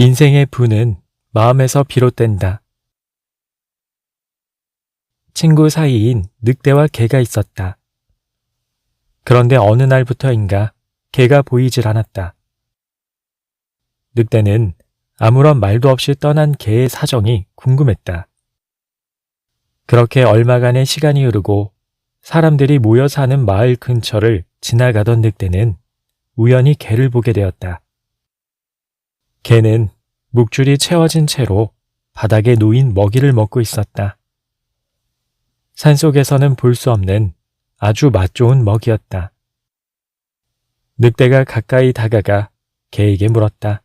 인생의 부는 마음에서 비롯된다. 친구 사이인 늑대와 개가 있었다. 그런데 어느 날부터인가 개가 보이질 않았다. 늑대는 아무런 말도 없이 떠난 개의 사정이 궁금했다. 그렇게 얼마간의 시간이 흐르고 사람들이 모여 사는 마을 근처를 지나가던 늑대는 우연히 개를 보게 되었다. 개는 묵줄이 채워진 채로 바닥에 놓인 먹이를 먹고 있었다. 산속에서는 볼 수 없는 아주 맛 좋은 먹이였다. 늑대가 가까이 다가가 개에게 물었다.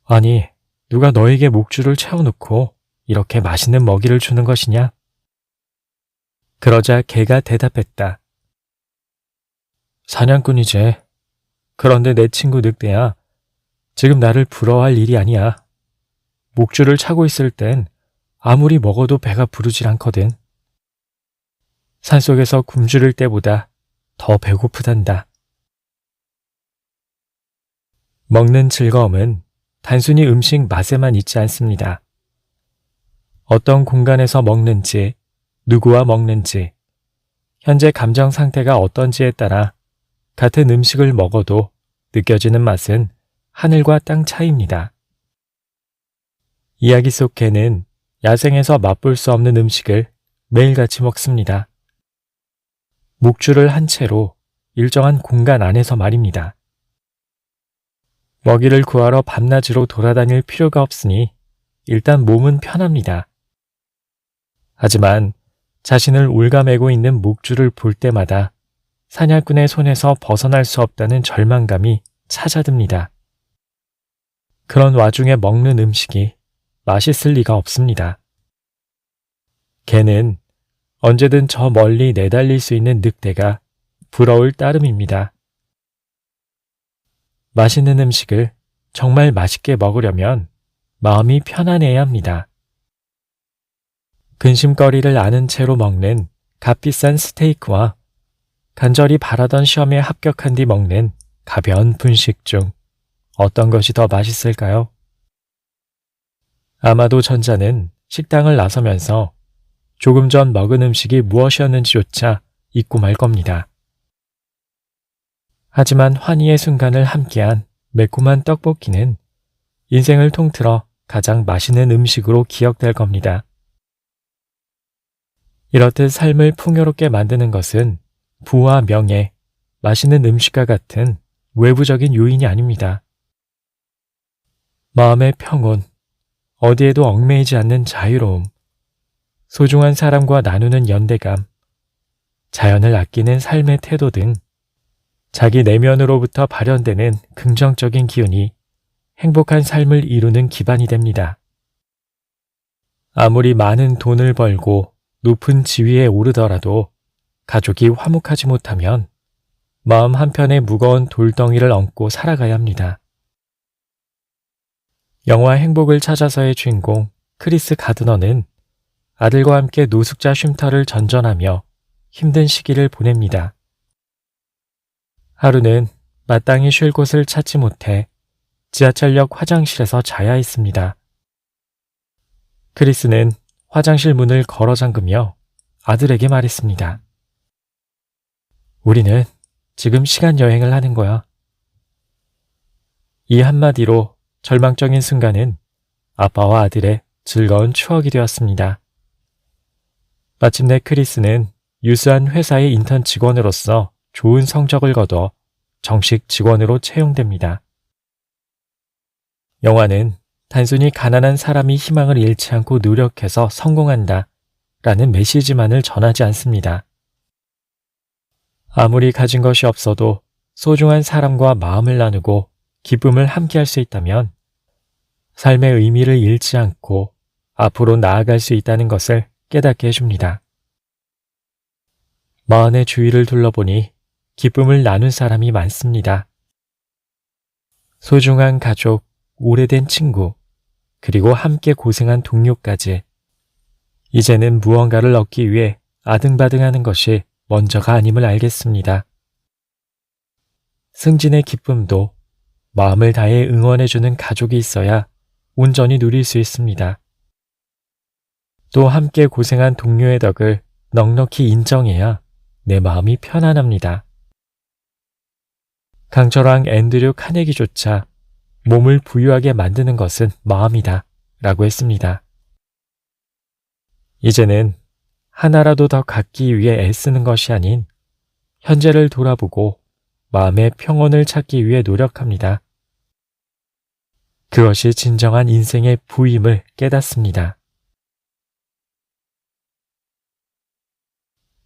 아니, 누가 너에게 목줄을 채워놓고 이렇게 맛있는 먹이를 주는 것이냐? 그러자 개가 대답했다. 사냥꾼이지. 그런데 내 친구 늑대야. 지금 나를 부러워할 일이 아니야. 목줄을 차고 있을 땐 아무리 먹어도 배가 부르질 않거든. 산속에서 굶주릴 때보다 더 배고프단다. 먹는 즐거움은 단순히 음식 맛에만 있지 않습니다. 어떤 공간에서 먹는지, 누구와 먹는지, 현재 감정 상태가 어떤지에 따라 같은 음식을 먹어도 느껴지는 맛은 하늘과 땅 차이입니다. 이야기 속 개는 야생에서 맛볼 수 없는 음식을 매일같이 먹습니다. 목줄을 한 채로 일정한 공간 안에서 말입니다. 먹이를 구하러 밤낮으로 돌아다닐 필요가 없으니 일단 몸은 편합니다. 하지만 자신을 올가매고 있는 목줄을 볼 때마다 사냥꾼의 손에서 벗어날 수 없다는 절망감이 찾아듭니다. 그런 와중에 먹는 음식이 맛있을 리가 없습니다. 개는 언제든 저 멀리 내달릴 수 있는 늑대가 부러울 따름입니다. 맛있는 음식을 정말 맛있게 먹으려면 마음이 편안해야 합니다. 근심거리를 아는 채로 먹는 값비싼 스테이크와 간절히 바라던 시험에 합격한 뒤 먹는 가벼운 분식 중 어떤 것이 더 맛있을까요? 아마도 전자는 식당을 나서면서 조금 전 먹은 음식이 무엇이었는지조차 잊고 말 겁니다. 하지만 환희의 순간을 함께한 매콤한 떡볶이는 인생을 통틀어 가장 맛있는 음식으로 기억될 겁니다. 이렇듯 삶을 풍요롭게 만드는 것은 부와 명예, 맛있는 음식과 같은 외부적인 요인이 아닙니다. 마음의 평온, 어디에도 얽매이지 않는 자유로움, 소중한 사람과 나누는 연대감, 자연을 아끼는 삶의 태도 등 자기 내면으로부터 발현되는 긍정적인 기운이 행복한 삶을 이루는 기반이 됩니다. 아무리 많은 돈을 벌고 높은 지위에 오르더라도 가족이 화목하지 못하면 마음 한편에 무거운 돌덩이를 얹고 살아가야 합니다. 영화 행복을 찾아서의 주인공 크리스 가드너는 아들과 함께 노숙자 쉼터를 전전하며 힘든 시기를 보냅니다. 하루는 마땅히 쉴 곳을 찾지 못해 지하철역 화장실에서 자야 했습니다. 크리스는 화장실 문을 걸어 잠그며 아들에게 말했습니다. 우리는 지금 시간 여행을 하는 거야. 이 한마디로 절망적인 순간은 아빠와 아들의 즐거운 추억이 되었습니다. 마침내 크리스는 유수한 회사의 인턴 직원으로서 좋은 성적을 거둬 정식 직원으로 채용됩니다. 영화는 단순히 가난한 사람이 희망을 잃지 않고 노력해서 성공한다 라는 메시지만을 전하지 않습니다. 아무리 가진 것이 없어도 소중한 사람과 마음을 나누고 기쁨을 함께할 수 있다면 삶의 의미를 잃지 않고 앞으로 나아갈 수 있다는 것을 깨닫게 해줍니다. 마흔의 주위를 둘러보니 기쁨을 나눈 사람이 많습니다. 소중한 가족, 오래된 친구, 그리고 함께 고생한 동료까지 이제는 무언가를 얻기 위해 아등바등하는 것이 먼저가 아님을 알겠습니다. 승진의 기쁨도, 마음을 다해 응원해주는 가족이 있어야 온전히 누릴 수 있습니다. 또 함께 고생한 동료의 덕을 넉넉히 인정해야 내 마음이 편안합니다. 강철왕 앤드류 카네기조차 몸을 부유하게 만드는 것은 마음이다 라고 했습니다. 이제는 하나라도 더 갖기 위해 애쓰는 것이 아닌 현재를 돌아보고 마음의 평온을 찾기 위해 노력합니다. 그것이 진정한 인생의 부임을 깨닫습니다.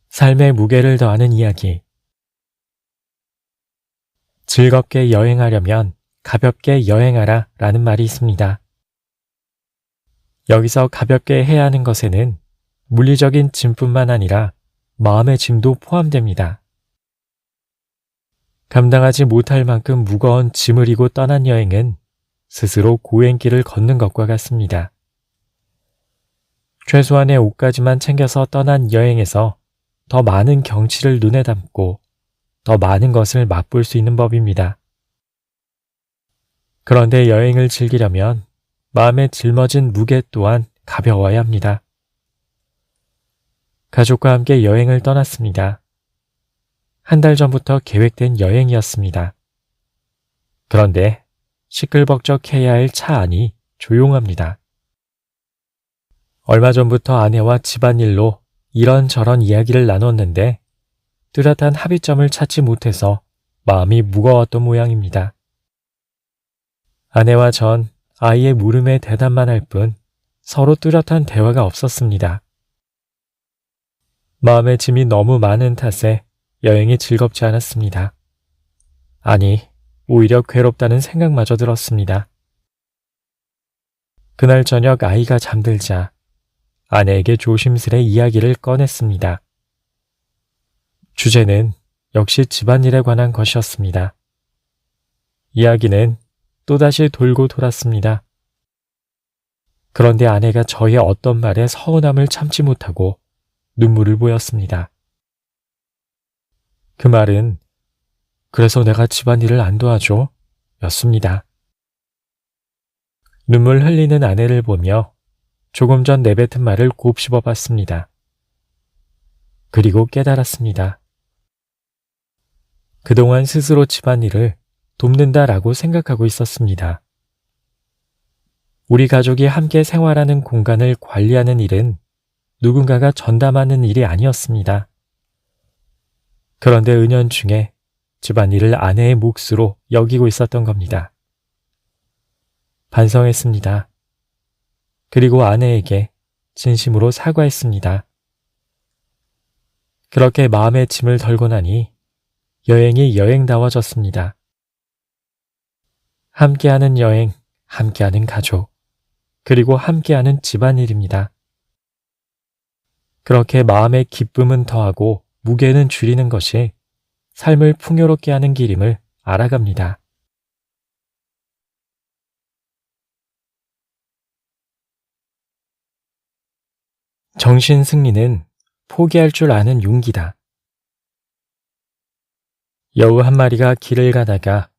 삶의 무게를 더하는 이야기. 즐겁게 여행하려면 가볍게 여행하라 라는 말이 있습니다. 여기서 가볍게 해야 하는 것에는 물리적인 짐뿐만 아니라 마음의 짐도 포함됩니다. 감당하지 못할 만큼 무거운 짐을 이고 떠난 여행은 스스로 고행길을 걷는 것과 같습니다. 최소한의 옷가지만 챙겨서 떠난 여행에서 더 많은 경치를 눈에 담고 더 많은 것을 맛볼 수 있는 법입니다. 그런데 여행을 즐기려면 마음에 짊어진 무게 또한 가벼워야 합니다. 가족과 함께 여행을 떠났습니다. 한 달 전부터 계획된 여행이었습니다. 그런데 시끌벅적해야 할 차 안이 조용합니다. 얼마 전부터 아내와 집안일로 이런저런 이야기를 나눴는데 뚜렷한 합의점을 찾지 못해서 마음이 무거웠던 모양입니다. 아내와 전 아이의 물음에 대답만 할 뿐 서로 뚜렷한 대화가 없었습니다. 마음의 짐이 너무 많은 탓에 여행이 즐겁지 않았습니다. 아니, 오히려 괴롭다는 생각마저 들었습니다. 그날 저녁 아이가 잠들자 아내에게 조심스레 이야기를 꺼냈습니다. 주제는 역시 집안일에 관한 것이었습니다. 이야기는 또다시 돌고 돌았습니다. 그런데 아내가 저의 어떤 말에 서운함을 참지 못하고 눈물을 보였습니다. 그 말은 그래서 내가 집안일을 안 도와줘? 였습니다. 눈물 흘리는 아내를 보며 조금 전 내뱉은 말을 곱씹어 봤습니다. 그리고 깨달았습니다. 그동안 스스로 집안일을 돕는다라고 생각하고 있었습니다. 우리 가족이 함께 생활하는 공간을 관리하는 일은 누군가가 전담하는 일이 아니었습니다. 그런데 은연중에 집안일을 아내의 몫으로 여기고 있었던 겁니다. 반성했습니다. 그리고 아내에게 진심으로 사과했습니다. 그렇게 마음의 짐을 덜고 나니 여행이 여행다워졌습니다. 함께하는 여행, 함께하는 가족, 그리고 함께하는 집안일입니다. 그렇게 마음의 기쁨은 더하고 무게는 줄이는 것이 삶을 풍요롭게 하는 길임을 알아갑니다. 정신 승리는 포기할 줄 아는 용기다. 여우 한 마리가 길을 가다가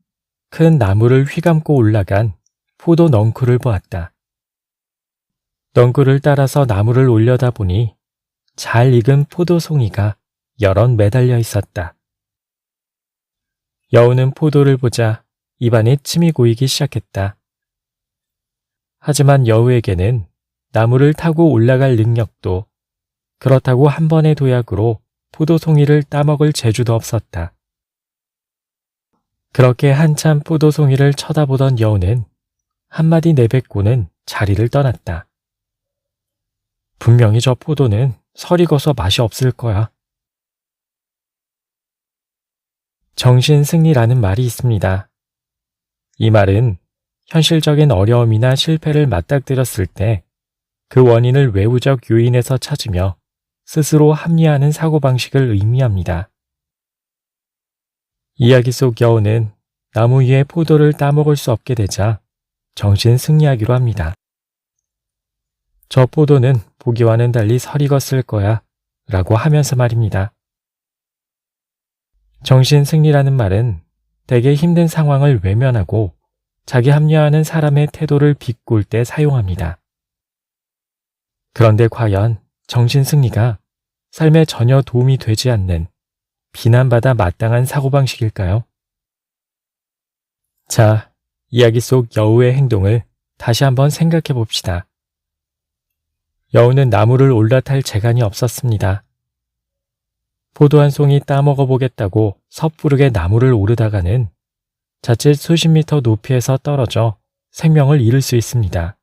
큰 나무를 휘감고 올라간 포도 넝쿨을 보았다. 넝쿨을 따라서 나무를 올려다 보니 잘 익은 포도송이가 여럿 매달려 있었다. 여우는 포도를 보자 입안에 침이 고이기 시작했다. 하지만 여우에게는 나무를 타고 올라갈 능력도 그렇다고 한 번의 도약으로 포도송이를 따먹을 재주도 없었다. 그렇게 한참 포도송이를 쳐다보던 여우는 한마디 내뱉고는 자리를 떠났다. 분명히 저 포도는 설이 익어서 맛이 없을 거야. 정신승리라는 말이 있습니다. 이 말은 현실적인 어려움이나 실패를 맞닥뜨렸을 때 그 원인을 외부적 요인에서 찾으며 스스로 합리화하는 사고방식을 의미합니다. 이야기 속 여우는 나무 위에 포도를 따먹을 수 없게 되자 정신승리하기로 합니다. 저 포도는 보기와는 달리 설이 익었을 거야 라고 하면서 말입니다. 정신승리라는 말은 대개 힘든 상황을 외면하고 자기 합리화하는 사람의 태도를 비꼴 때 사용합니다. 그런데 과연 정신승리가 삶에 전혀 도움이 되지 않는 비난받아 마땅한 사고방식일까요? 자, 이야기 속 여우의 행동을 다시 한번 생각해 봅시다. 여우는 나무를 올라탈 재간이 없었습니다. 포도 한 송이 따먹어 보겠다고 섣부르게 나무를 오르다가는 자칫 수십 미터 높이에서 떨어져 생명을 잃을 수 있습니다.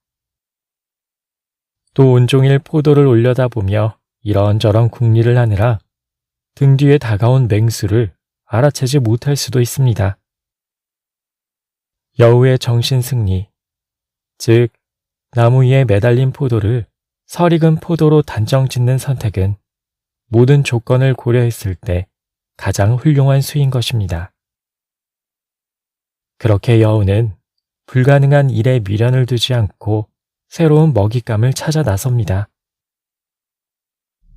또 온종일 포도를 올려다보며 이런저런 궁리를 하느라 등 뒤에 다가온 맹수를 알아채지 못할 수도 있습니다. 여우의 정신승리, 즉 나무 위에 매달린 포도를 설익은 포도로 단정 짓는 선택은 모든 조건을 고려했을 때 가장 훌륭한 수인 것입니다. 그렇게 여우는 불가능한 일에 미련을 두지 않고 새로운 먹잇감을 찾아 나섭니다.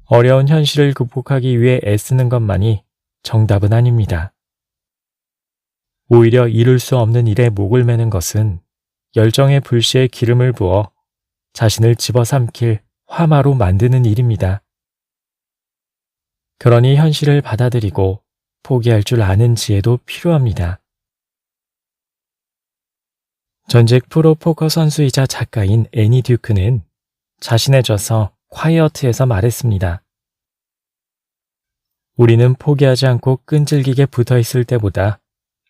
어려운 현실을 극복하기 위해 애쓰는 것만이 정답은 아닙니다. 오히려 이룰 수 없는 일에 목을 매는 것은 열정의 불씨에 기름을 부어 자신을 집어삼킬 화마로 만드는 일입니다. 그러니 현실을 받아들이고 포기할 줄 아는 지혜도 필요합니다. 전직 프로포커 선수이자 작가인 애니 듀크는 자신의 저서 콰이어트에서 말했습니다. 우리는 포기하지 않고 끈질기게 붙어 있을 때보다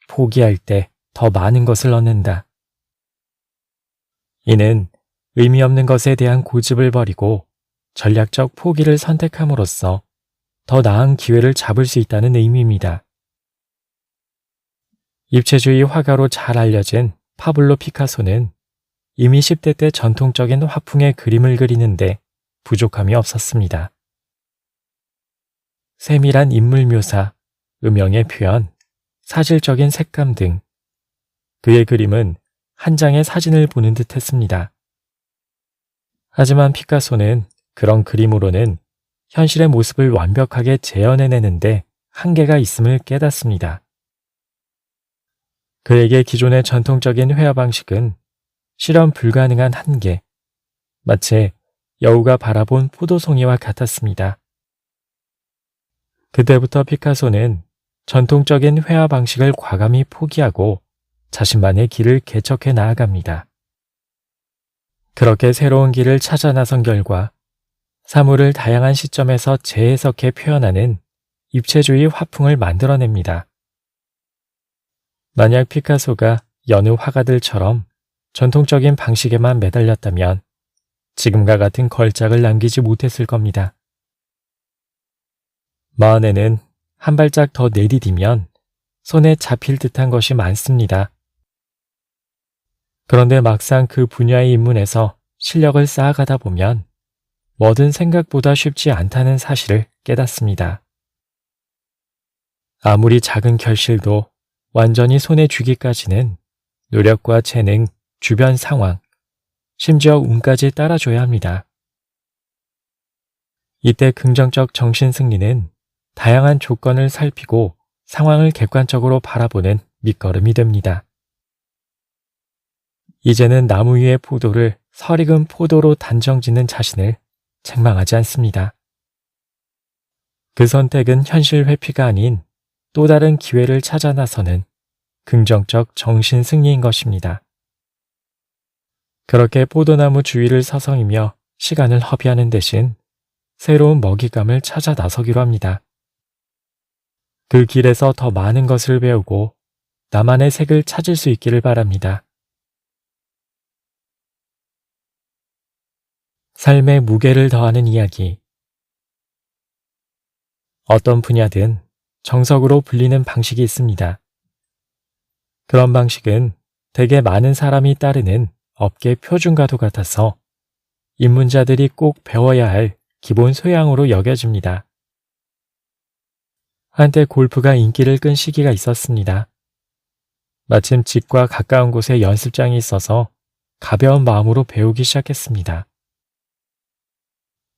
포기할 때 더 많은 것을 얻는다. 이는 의미 없는 것에 대한 고집을 버리고 전략적 포기를 선택함으로써 더 나은 기회를 잡을 수 있다는 의미입니다. 입체주의 화가로 잘 알려진 파블로 피카소는 이미 10대 때 전통적인 화풍의 그림을 그리는데 부족함이 없었습니다. 세밀한 인물 묘사, 음영의 표현, 사실적인 색감 등 그의 그림은 한 장의 사진을 보는 듯 했습니다. 하지만 피카소는 그런 그림으로는 현실의 모습을 완벽하게 재현해내는데 한계가 있음을 깨닫습니다. 그에게 기존의 전통적인 회화 방식은 실현 불가능한 한계, 마치 여우가 바라본 포도송이와 같았습니다. 그때부터 피카소는 전통적인 회화 방식을 과감히 포기하고 자신만의 길을 개척해 나아갑니다. 그렇게 새로운 길을 찾아 나선 결과 사물을 다양한 시점에서 재해석해 표현하는 입체주의 화풍을 만들어냅니다. 만약 피카소가 여느 화가들처럼 전통적인 방식에만 매달렸다면 지금과 같은 걸작을 남기지 못했을 겁니다. 마흔에는 한 발짝 더 내디디면 손에 잡힐 듯한 것이 많습니다. 그런데 막상 그 분야에 입문해서 실력을 쌓아가다 보면 뭐든 생각보다 쉽지 않다는 사실을 깨닫습니다. 아무리 작은 결실도 완전히 손에 쥐기까지는 노력과 재능, 주변 상황, 심지어 운까지 따라줘야 합니다. 이때 긍정적 정신승리는 다양한 조건을 살피고 상황을 객관적으로 바라보는 밑거름이 됩니다. 이제는 나무 위의 포도를 설익은 포도로 단정짓는 자신을 책망하지 않습니다. 그 선택은 현실 회피가 아닌 또 다른 기회를 찾아 나서는 긍정적 정신 승리인 것입니다. 그렇게 포도나무 주위를 서성이며 시간을 허비하는 대신 새로운 먹잇감을 찾아 나서기로 합니다. 그 길에서 더 많은 것을 배우고 나만의 색을 찾을 수 있기를 바랍니다. 삶의 무게를 더하는 이야기. 어떤 분야든 정석으로 불리는 방식이 있습니다. 그런 방식은 대개 많은 사람이 따르는 업계 표준과도 같아서 입문자들이 꼭 배워야 할 기본 소양으로 여겨집니다. 한때 골프가 인기를 끈 시기가 있었습니다. 마침 집과 가까운 곳에 연습장이 있어서 가벼운 마음으로 배우기 시작했습니다.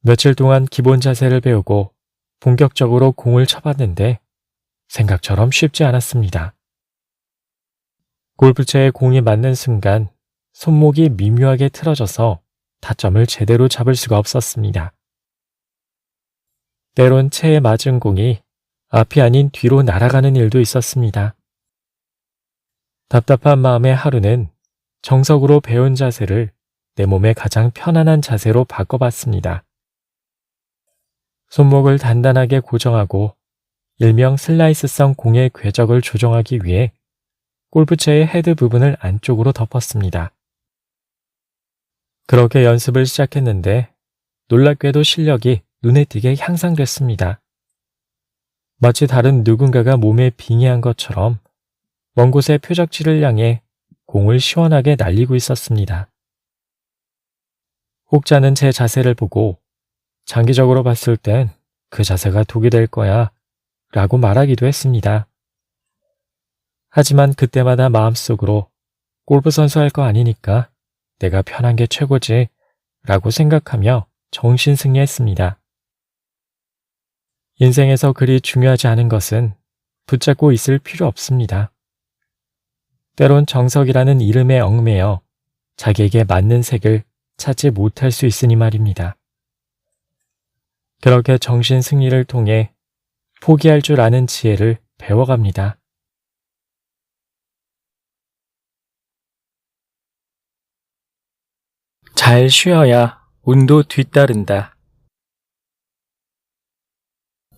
며칠 동안 기본 자세를 배우고 본격적으로 공을 쳐봤는데 생각처럼 쉽지 않았습니다. 골프채에 공이 맞는 순간 손목이 미묘하게 틀어져서 타점을 제대로 잡을 수가 없었습니다. 때론 채에 맞은 공이 앞이 아닌 뒤로 날아가는 일도 있었습니다. 답답한 마음에 하루는 정석으로 배운 자세를 내 몸에 가장 편안한 자세로 바꿔봤습니다. 손목을 단단하게 고정하고 일명 슬라이스성 공의 궤적을 조정하기 위해 골프채의 헤드 부분을 안쪽으로 덮었습니다. 그렇게 연습을 시작했는데 놀랍게도 실력이 눈에 띄게 향상됐습니다. 마치 다른 누군가가 몸에 빙의한 것처럼 먼 곳의 표적지를 향해 공을 시원하게 날리고 있었습니다. 혹자는 제 자세를 보고 장기적으로 봤을 땐 그 자세가 독이 될 거야 라고 말하기도 했습니다. 하지만 그때마다 마음속으로 골프 선수 할 거 아니니까 내가 편한 게 최고지 라고 생각하며 정신승리했습니다. 인생에서 그리 중요하지 않은 것은 붙잡고 있을 필요 없습니다. 때론 정석이라는 이름에 얽매여 자기에게 맞는 색을 찾지 못할 수 있으니 말입니다. 그렇게 정신승리를 통해 포기할 줄 아는 지혜를 배워갑니다. 잘 쉬어야 운도 뒤따른다.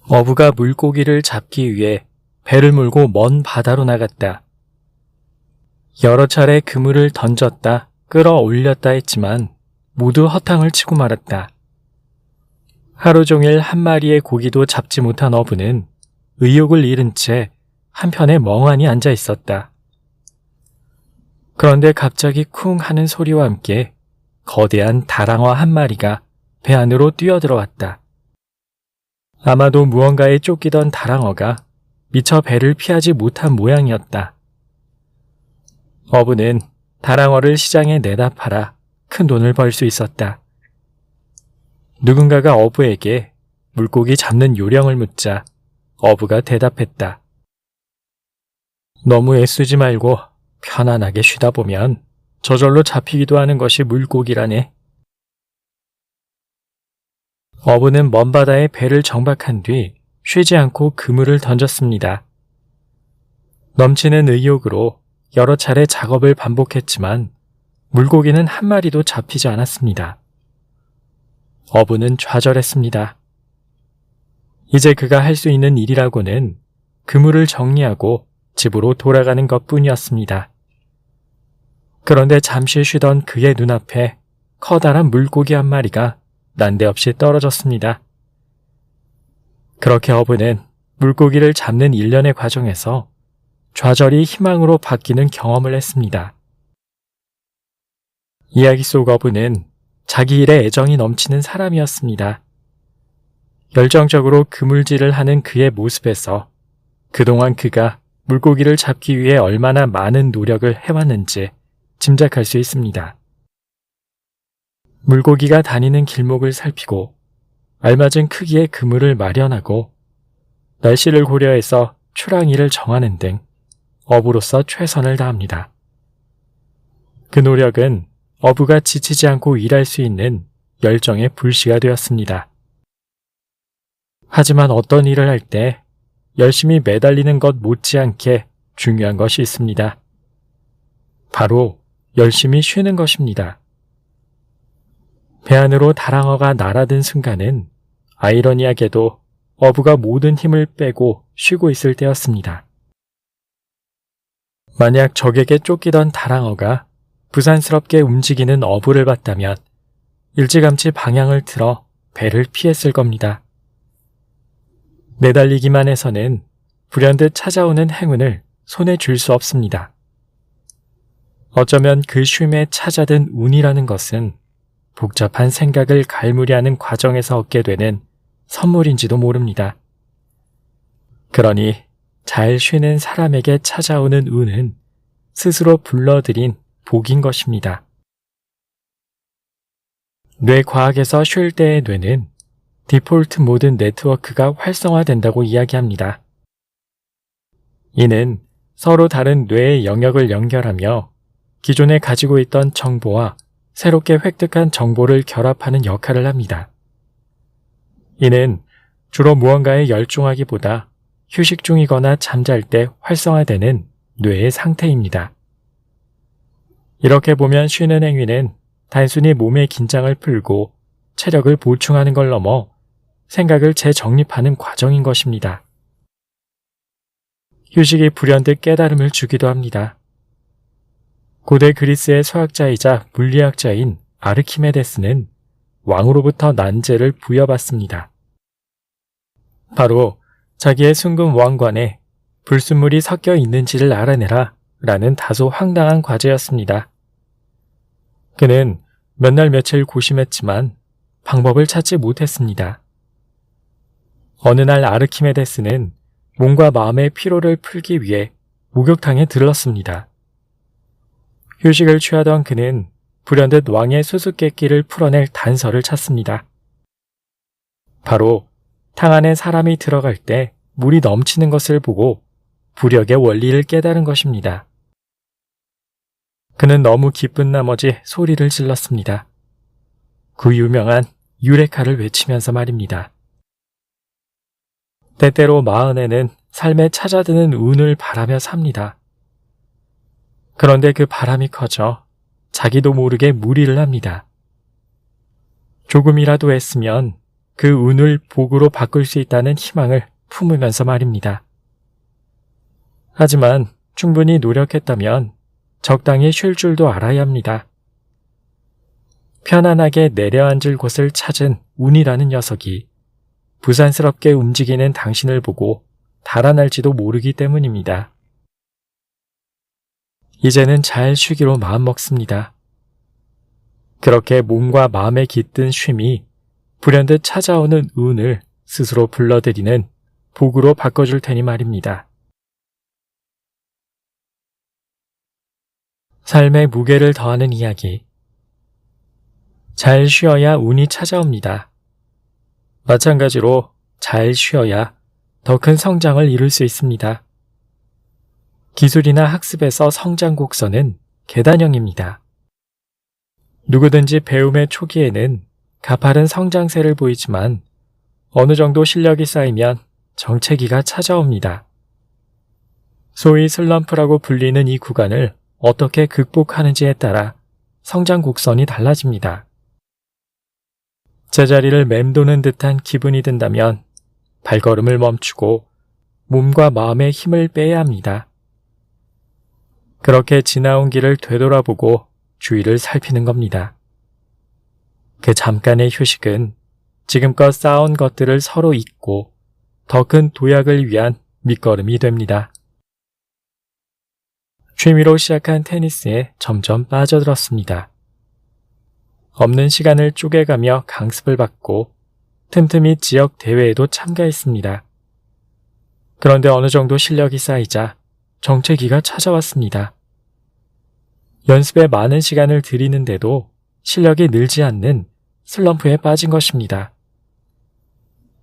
어부가 물고기를 잡기 위해 배를 몰고 먼 바다로 나갔다. 여러 차례 그물을 던졌다 끌어올렸다 했지만 모두 허탕을 치고 말았다. 하루 종일 한 마리의 고기도 잡지 못한 어부는 의욕을 잃은 채 한편에 멍하니 앉아 있었다. 그런데 갑자기 쿵 하는 소리와 함께 거대한 다랑어 한 마리가 배 안으로 뛰어들어왔다. 아마도 무언가에 쫓기던 다랑어가 미처 배를 피하지 못한 모양이었다. 어부는 다랑어를 시장에 내다 팔아 큰 돈을 벌 수 있었다. 누군가가 어부에게 물고기 잡는 요령을 묻자 어부가 대답했다. 너무 애쓰지 말고 편안하게 쉬다 보면 저절로 잡히기도 하는 것이 물고기라네. 어부는 먼 바다에 배를 정박한 뒤 쉬지 않고 그물을 던졌습니다. 넘치는 의욕으로 여러 차례 작업을 반복했지만 물고기는 한 마리도 잡히지 않았습니다. 어부는 좌절했습니다. 이제 그가 할 수 있는 일이라고는 그물을 정리하고 집으로 돌아가는 것뿐이었습니다. 그런데 잠시 쉬던 그의 눈앞에 커다란 물고기 한 마리가 난데없이 떨어졌습니다. 그렇게 어부는 물고기를 잡는 일련의 과정에서 좌절이 희망으로 바뀌는 경험을 했습니다. 이야기 속 어부는 자기 일에 애정이 넘치는 사람이었습니다. 열정적으로 그물질을 하는 그의 모습에서 그동안 그가 물고기를 잡기 위해 얼마나 많은 노력을 해왔는지 짐작할 수 있습니다. 물고기가 다니는 길목을 살피고 알맞은 크기의 그물을 마련하고 날씨를 고려해서 출항일을 정하는 등 어부로서 최선을 다합니다. 그 노력은 어부가 지치지 않고 일할 수 있는 열정의 불씨가 되었습니다. 하지만 어떤 일을 할 때 열심히 매달리는 것 못지않게 중요한 것이 있습니다. 바로 열심히 쉬는 것입니다. 배 안으로 다랑어가 날아든 순간은 아이러니하게도 어부가 모든 힘을 빼고 쉬고 있을 때였습니다. 만약 적에게 쫓기던 다랑어가 부산스럽게 움직이는 어부를 봤다면 일찌감치 방향을 틀어 배를 피했을 겁니다. 매달리기만 해서는 불현듯 찾아오는 행운을 손에 쥘 수 없습니다. 어쩌면 그 쉼에 찾아든 운이라는 것은 복잡한 생각을 갈무리하는 과정에서 얻게 되는 선물인지도 모릅니다. 그러니 잘 쉬는 사람에게 찾아오는 운은 스스로 불러들인 복인 것입니다. 뇌과학에서 쉴 때의 뇌는 디폴트 모드 네트워크가 활성화된다고 이야기합니다. 이는 서로 다른 뇌의 영역을 연결하며 기존에 가지고 있던 정보와 새롭게 획득한 정보를 결합하는 역할을 합니다. 이는 주로 무언가에 열중하기보다 휴식 중이거나 잠잘 때 활성화되는 뇌의 상태입니다. 이렇게 보면 쉬는 행위는 단순히 몸의 긴장을 풀고 체력을 보충하는 걸 넘어 생각을 재정립하는 과정인 것입니다. 휴식이 불현듯 깨달음을 주기도 합니다. 고대 그리스의 수학자이자 물리학자인 아르키메데스는 왕으로부터 난제를 부여받습니다. 바로 자기의 숭근 왕관에 불순물이 섞여 있는지를 알아내라 라는 다소 황당한 과제였습니다. 그는 몇 날 며칠 고심했지만 방법을 찾지 못했습니다. 어느 날 아르키메데스는 몸과 마음의 피로를 풀기 위해 목욕탕에 들렀습니다. 휴식을 취하던 그는 불현듯 왕의 수수께끼를 풀어낼 단서를 찾습니다. 바로 탕 안에 사람이 들어갈 때 물이 넘치는 것을 보고 부력의 원리를 깨달은 것입니다. 그는 너무 기쁜 나머지 소리를 질렀습니다. 그 유명한 유레카를 외치면서 말입니다. 때때로 마흔에는 삶에 찾아드는 운을 바라며 삽니다. 그런데 그 바람이 커져 자기도 모르게 무리를 합니다. 조금이라도 애쓰면 그 운을 복으로 바꿀 수 있다는 희망을 품으면서 말입니다. 하지만 충분히 노력했다면 적당히 쉴 줄도 알아야 합니다. 편안하게 내려앉을 곳을 찾은 운이라는 녀석이 부산스럽게 움직이는 당신을 보고 달아날지도 모르기 때문입니다. 이제는 잘 쉬기로 마음먹습니다. 그렇게 몸과 마음에 깃든 쉼이 불현듯 찾아오는 운을 스스로 불러들이는 복으로 바꿔줄 테니 말입니다. 삶의 무게를 더하는 이야기. 잘 쉬어야 운이 찾아옵니다. 마찬가지로 잘 쉬어야 더 큰 성장을 이룰 수 있습니다. 기술이나 학습에서 성장 곡선은 계단형입니다. 누구든지 배움의 초기에는 가파른 성장세를 보이지만 어느 정도 실력이 쌓이면 정체기가 찾아옵니다. 소위 슬럼프라고 불리는 이 구간을 어떻게 극복하는지에 따라 성장 곡선이 달라집니다. 제자리를 맴도는 듯한 기분이 든다면 발걸음을 멈추고 몸과 마음의 힘을 빼야 합니다. 그렇게 지나온 길을 되돌아보고 주위를 살피는 겁니다. 그 잠깐의 휴식은 지금껏 쌓아온 것들을 서로 잊고 더 큰 도약을 위한 밑거름이 됩니다. 취미로 시작한 테니스에 점점 빠져들었습니다. 없는 시간을 쪼개가며 강습을 받고 틈틈이 지역 대회에도 참가했습니다. 그런데 어느 정도 실력이 쌓이자 정체기가 찾아왔습니다. 연습에 많은 시간을 들이는데도 실력이 늘지 않는 슬럼프에 빠진 것입니다.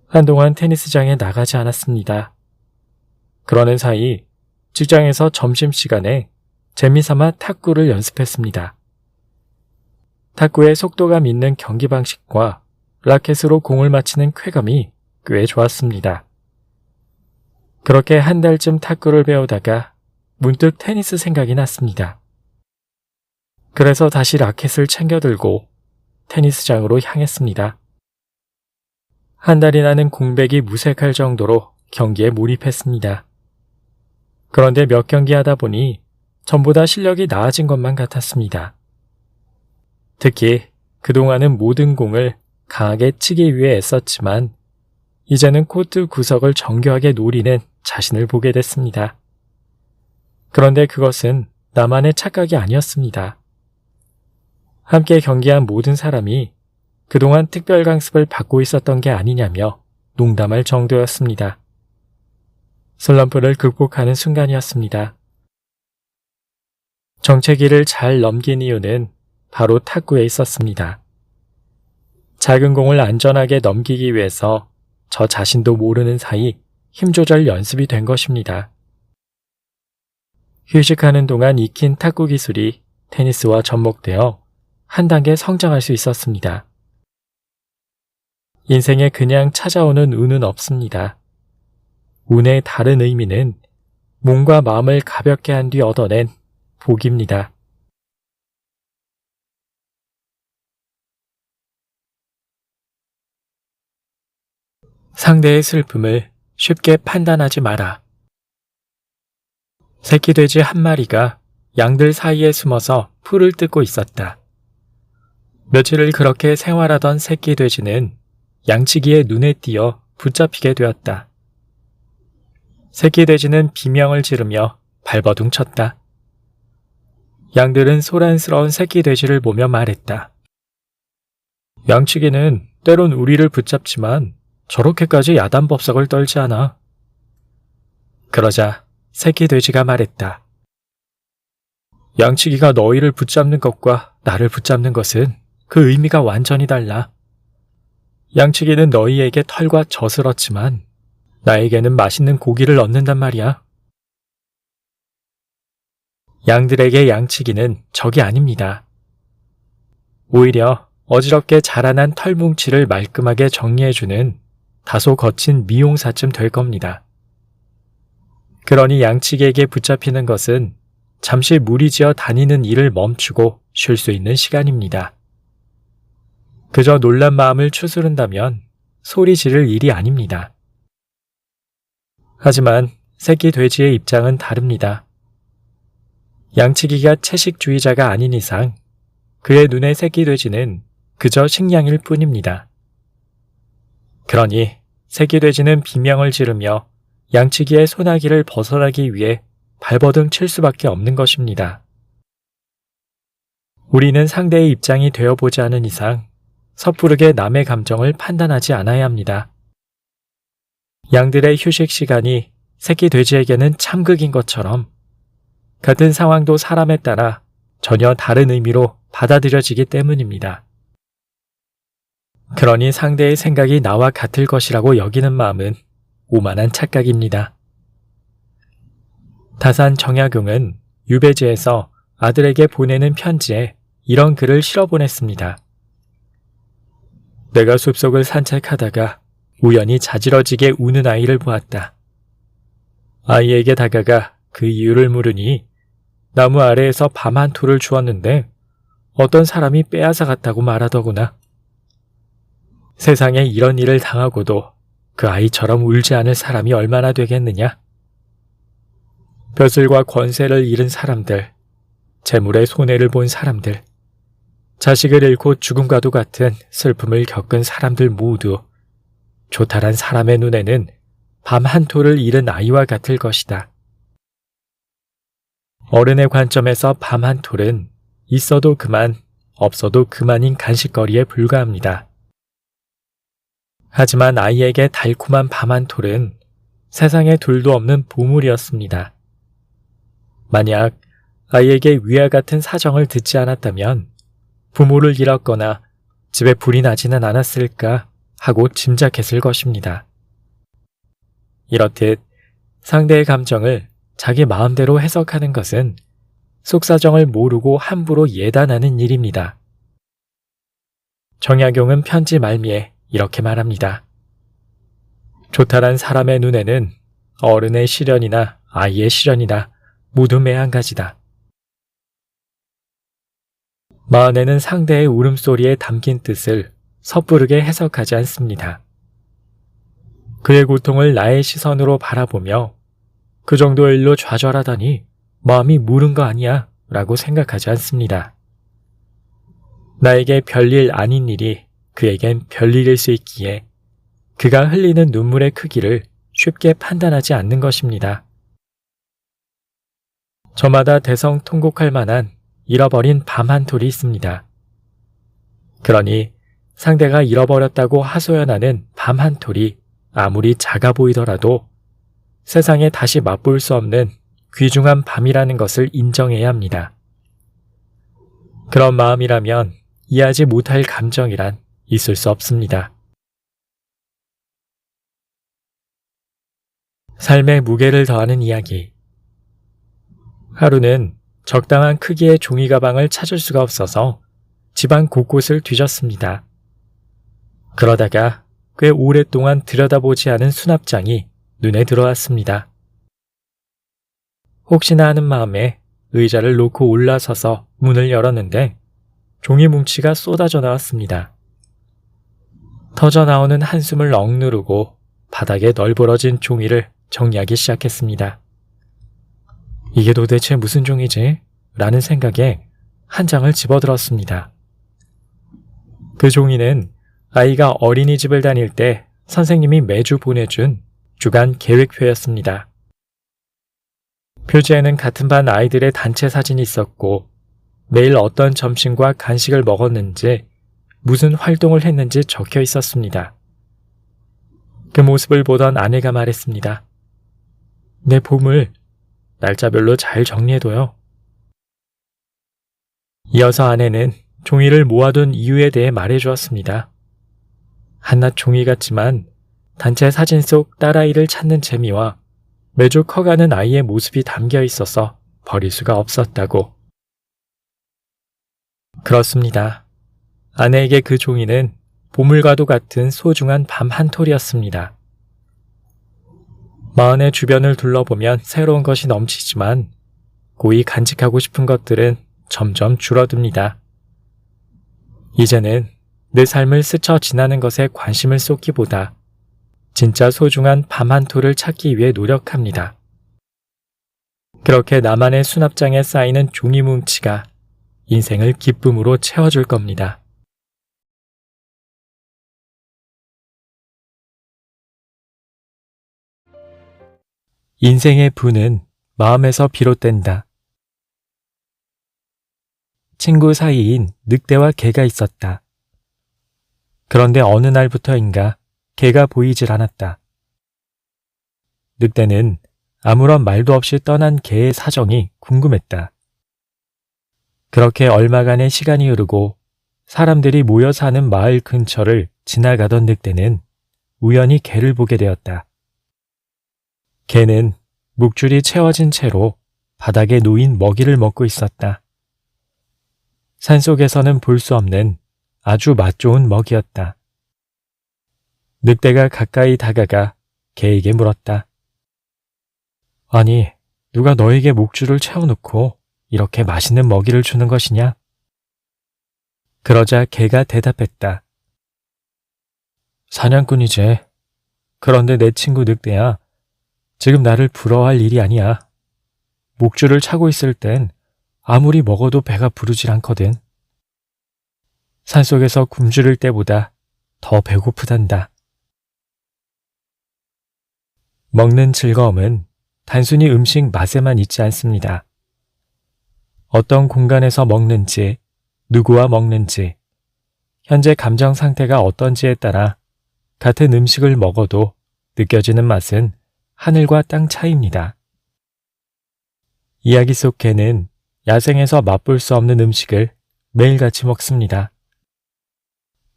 한동안 테니스장에 나가지 않았습니다. 그러는 사이 직장에서 점심시간에 재미삼아 탁구를 연습했습니다. 탁구의 속도감 있는 경기 방식과 라켓으로 공을 맞히는 쾌감이 꽤 좋았습니다. 그렇게 한 달쯤 탁구를 배우다가 문득 테니스 생각이 났습니다. 그래서 다시 라켓을 챙겨들고 테니스장으로 향했습니다. 한 달이나는 공백이 무색할 정도로 경기에 몰입했습니다. 그런데 몇 경기 하다 보니 전보다 실력이 나아진 것만 같았습니다. 특히 그동안은 모든 공을 강하게 치기 위해 애썼지만 이제는 코트 구석을 정교하게 노리는 자신을 보게 됐습니다. 그런데 그것은 나만의 착각이 아니었습니다. 함께 경기한 모든 사람이 그동안 특별 강습을 받고 있었던 게 아니냐며 농담할 정도였습니다. 슬럼프를 극복하는 순간이었습니다. 정체기를 잘 넘긴 이유는 바로 탁구에 있었습니다. 작은 공을 안전하게 넘기기 위해서 저 자신도 모르는 사이 힘 조절 연습이 된 것입니다. 휴식하는 동안 익힌 탁구 기술이 테니스와 접목되어 한 단계 성장할 수 있었습니다. 인생에 그냥 찾아오는 운은 없습니다. 운의 다른 의미는 몸과 마음을 가볍게 한 뒤 얻어낸 복입니다. 상대의 슬픔을 쉽게 판단하지 마라. 새끼 돼지 한 마리가 양들 사이에 숨어서 풀을 뜯고 있었다. 며칠을 그렇게 생활하던 새끼 돼지는 양치기의 눈에 띄어 붙잡히게 되었다. 새끼 돼지는 비명을 지르며 발버둥 쳤다. 양들은 소란스러운 새끼 돼지를 보며 말했다. 양치기는 때론 우리를 붙잡지만 저렇게까지 야단법석을 떨지 않아. 그러자 새끼 돼지가 말했다. 양치기가 너희를 붙잡는 것과 나를 붙잡는 것은 그 의미가 완전히 달라. 양치기는 너희에게 털과 젖을 얻지만 나에게는 맛있는 고기를 얻는단 말이야. 양들에게 양치기는 적이 아닙니다. 오히려 어지럽게 자라난 털뭉치를 말끔하게 정리해주는 다소 거친 미용사쯤 될 겁니다. 그러니 양치기에게 붙잡히는 것은 잠시 무리지어 다니는 일을 멈추고 쉴 수 있는 시간입니다. 그저 놀란 마음을 추스른다면 소리 지를 일이 아닙니다. 하지만 새끼 돼지의 입장은 다릅니다. 양치기가 채식주의자가 아닌 이상 그의 눈에 새끼 돼지는 그저 식량일 뿐입니다. 그러니 새끼 돼지는 비명을 지르며 양치기의 소나기를 벗어나기 위해 발버둥 칠 수밖에 없는 것입니다. 우리는 상대의 입장이 되어보지 않은 이상 섣부르게 남의 감정을 판단하지 않아야 합니다. 양들의 휴식 시간이 새끼 돼지에게는 참극인 것처럼 같은 상황도 사람에 따라 전혀 다른 의미로 받아들여지기 때문입니다. 그러니 상대의 생각이 나와 같을 것이라고 여기는 마음은 오만한 착각입니다. 다산 정약용은 유배지에서 아들에게 보내는 편지에 이런 글을 실어 보냈습니다. 내가 숲속을 산책하다가 우연히 자지러지게 우는 아이를 보았다. 아이에게 다가가 그 이유를 물으니 나무 아래에서 밤 한 토를 주었는데 어떤 사람이 빼앗아 갔다고 말하더구나. 세상에 이런 일을 당하고도 그 아이처럼 울지 않을 사람이 얼마나 되겠느냐. 벼슬과 권세를 잃은 사람들, 재물의 손해를 본 사람들, 자식을 잃고 죽음과도 같은 슬픔을 겪은 사람들 모두 조탈한 사람의 눈에는 밤 한 토를 잃은 아이와 같을 것이다. 어른의 관점에서 밤 한 톨은 있어도 그만, 없어도 그만인 간식거리에 불과합니다. 하지만 아이에게 달콤한 밤 한 톨은 세상에 둘도 없는 보물이었습니다. 만약 아이에게 위와 같은 사정을 듣지 않았다면 부모를 잃었거나 집에 불이 나지는 않았을까 하고 짐작했을 것입니다. 이렇듯 상대의 감정을 자기 마음대로 해석하는 것은 속사정을 모르고 함부로 예단하는 일입니다. 정약용은 편지 말미에 이렇게 말합니다. 조탈한 사람의 눈에는 어른의 시련이나 아이의 시련이나 모두 매한가지다. 마흔에는 상대의 울음소리에 담긴 뜻을 섣부르게 해석하지 않습니다. 그의 고통을 나의 시선으로 바라보며 그 정도 일로 좌절하다니 마음이 무른 거 아니야 라고 생각하지 않습니다. 나에게 별일 아닌 일이 그에겐 별일일 수 있기에 그가 흘리는 눈물의 크기를 쉽게 판단하지 않는 것입니다. 저마다 대성통곡할 만한 잃어버린 밤 한 톨이 있습니다. 그러니 상대가 잃어버렸다고 하소연하는 밤 한 톨이 아무리 작아 보이더라도 세상에 다시 맛볼 수 없는 귀중한 밤이라는 것을 인정해야 합니다. 그런 마음이라면 이해하지 못할 감정이란 있을 수 없습니다. 삶에 무게를 더하는 이야기. 하루는 적당한 크기의 종이 가방을 찾을 수가 없어서 집안 곳곳을 뒤졌습니다. 그러다가 꽤 오랫동안 들여다보지 않은 수납장이 눈에 들어왔습니다. 혹시나 하는 마음에 의자를 놓고 올라서서 문을 열었는데 종이 뭉치가 쏟아져 나왔습니다. 터져 나오는 한숨을 억누르고 바닥에 널브러진 종이를 정리하기 시작했습니다. 이게 도대체 무슨 종이지? 라는 생각에 한 장을 집어들었습니다. 그 종이는 아이가 어린이집을 다닐 때 선생님이 매주 보내준 주간 계획표였습니다. 표지에는 같은 반 아이들의 단체 사진이 있었고 매일 어떤 점심과 간식을 먹었는지 무슨 활동을 했는지 적혀 있었습니다. 그 모습을 보던 아내가 말했습니다. 내 보물, 날짜별로 잘 정리해둬요. 이어서 아내는 종이를 모아둔 이유에 대해 말해주었습니다. 한낱 종이 같지만 단체 사진 속 딸아이를 찾는 재미와 매주 커가는 아이의 모습이 담겨 있어서 버릴 수가 없었다고. 그렇습니다. 아내에게 그 종이는 보물과도 같은 소중한 밤 한 톨이었습니다. 마흔의 주변을 둘러보면 새로운 것이 넘치지만 고이 간직하고 싶은 것들은 점점 줄어듭니다. 이제는 내 삶을 스쳐 지나는 것에 관심을 쏟기보다 진짜 소중한 밤 한 톨을 찾기 위해 노력합니다. 그렇게 나만의 수납장에 쌓이는 종이 뭉치가 인생을 기쁨으로 채워줄 겁니다. 인생의 부는 마음에서 비롯된다. 친구 사이인 늑대와 개가 있었다. 그런데 어느 날부터인가 개가 보이질 않았다. 늑대는 아무런 말도 없이 떠난 개의 사정이 궁금했다. 그렇게 얼마간의 시간이 흐르고 사람들이 모여 사는 마을 근처를 지나가던 늑대는 우연히 개를 보게 되었다. 개는 묵줄이 채워진 채로 바닥에 놓인 먹이를 먹고 있었다. 산속에서는 볼 수 없는 아주 맛 좋은 먹이였다. 늑대가 가까이 다가가 개에게 물었다. 아니, 누가 너에게 목줄을 채워놓고 이렇게 맛있는 먹이를 주는 것이냐? 그러자 개가 대답했다. 사냥꾼이지. 그런데 내 친구 늑대야. 지금 나를 부러워할 일이 아니야. 목줄을 차고 있을 땐 아무리 먹어도 배가 부르질 않거든. 산속에서 굶주릴 때보다 더 배고프단다. 먹는 즐거움은 단순히 음식 맛에만 있지 않습니다. 어떤 공간에서 먹는지, 누구와 먹는지, 현재 감정 상태가 어떤지에 따라 같은 음식을 먹어도 느껴지는 맛은 하늘과 땅 차이입니다. 이야기 속 개는 야생에서 맛볼 수 없는 음식을 매일같이 먹습니다.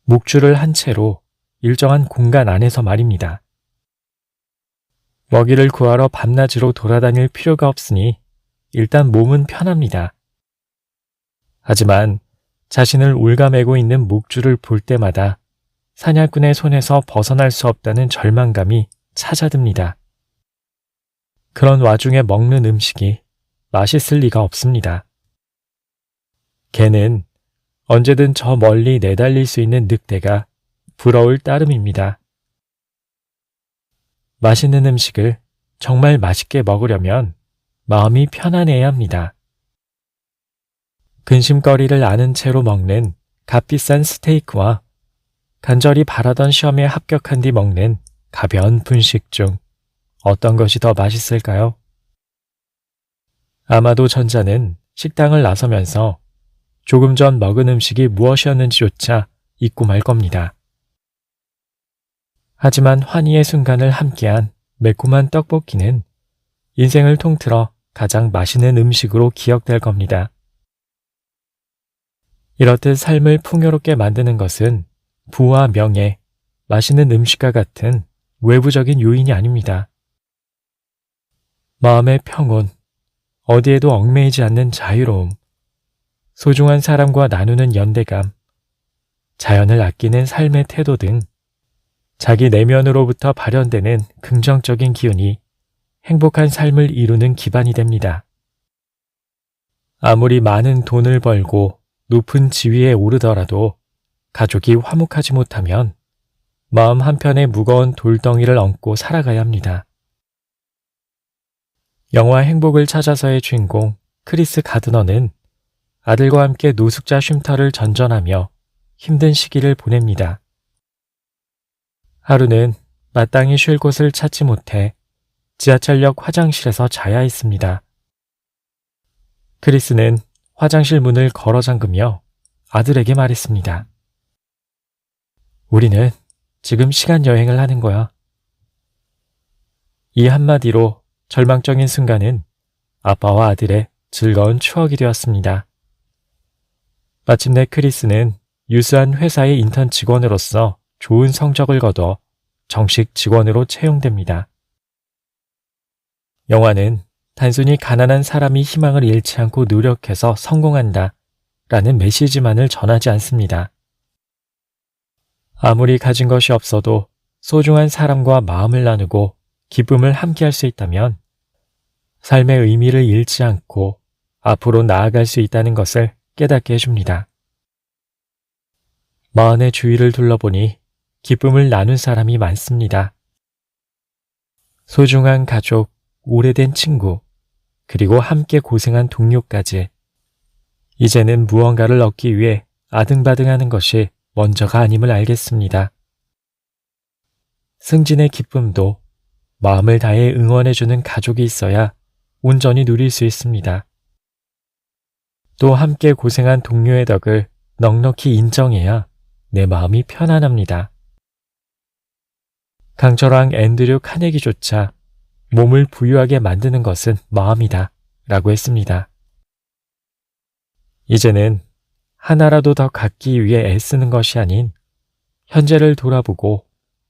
목줄을 한 채로 일정한 공간 안에서 말입니다. 먹이를 구하러 밤낮으로 돌아다닐 필요가 없으니 일단 몸은 편합니다. 하지만 자신을 올가매고 있는 목줄을 볼 때마다 사냥꾼의 손에서 벗어날 수 없다는 절망감이 찾아듭니다. 그런 와중에 먹는 음식이 맛있을 리가 없습니다. 개는 언제든 저 멀리 내달릴 수 있는 늑대가 부러울 따름입니다. 맛있는 음식을 정말 맛있게 먹으려면 마음이 편안해야 합니다. 근심거리를 아는 채로 먹는 값비싼 스테이크와 간절히 바라던 시험에 합격한 뒤 먹는 가벼운 분식 중 어떤 것이 더 맛있을까요? 아마도 전자는 식당을 나서면서 조금 전 먹은 음식이 무엇이었는지조차 잊고 말 겁니다. 하지만 환희의 순간을 함께한 매콤한 떡볶이는 인생을 통틀어 가장 맛있는 음식으로 기억될 겁니다. 이렇듯 삶을 풍요롭게 만드는 것은 부와 명예, 맛있는 음식과 같은 외부적인 요인이 아닙니다. 마음의 평온, 어디에도 얽매이지 않는 자유로움, 소중한 사람과 나누는 연대감, 자연을 아끼는 삶의 태도 등 자기 내면으로부터 발현되는 긍정적인 기운이 행복한 삶을 이루는 기반이 됩니다. 아무리 많은 돈을 벌고 높은 지위에 오르더라도 가족이 화목하지 못하면 마음 한편에 무거운 돌덩이를 얹고 살아가야 합니다. 영화 행복을 찾아서의 주인공 크리스 가드너는 아들과 함께 노숙자 쉼터를 전전하며 힘든 시기를 보냅니다. 하루는 마땅히 쉴 곳을 찾지 못해 지하철역 화장실에서 자야 했습니다. 크리스는 화장실 문을 걸어 잠그며 아들에게 말했습니다. 우리는 지금 시간 여행을 하는 거야. 이 한마디로 절망적인 순간은 아빠와 아들의 즐거운 추억이 되었습니다. 마침내 크리스는 유수한 회사의 인턴 직원으로서 좋은 성적을 거둬 정식 직원으로 채용됩니다. 영화는 단순히 가난한 사람이 희망을 잃지 않고 노력해서 성공한다 라는 메시지만을 전하지 않습니다. 아무리 가진 것이 없어도 소중한 사람과 마음을 나누고 기쁨을 함께할 수 있다면 삶의 의미를 잃지 않고 앞으로 나아갈 수 있다는 것을 깨닫게 해줍니다. 마흔의 주위를 둘러보니 기쁨을 나눈 사람이 많습니다. 소중한 가족, 오래된 친구, 그리고 함께 고생한 동료까지 이제는 무언가를 얻기 위해 아등바등하는 것이 먼저가 아님을 알겠습니다. 승진의 기쁨도 마음을 다해 응원해주는 가족이 있어야 온전히 누릴 수 있습니다. 또 함께 고생한 동료의 덕을 넉넉히 인정해야 내 마음이 편안합니다. 강철왕 앤드류 카네기조차 몸을 부유하게 만드는 것은 마음이다 라고 했습니다. 이제는 하나라도 더 갖기 위해 애쓰는 것이 아닌 현재를 돌아보고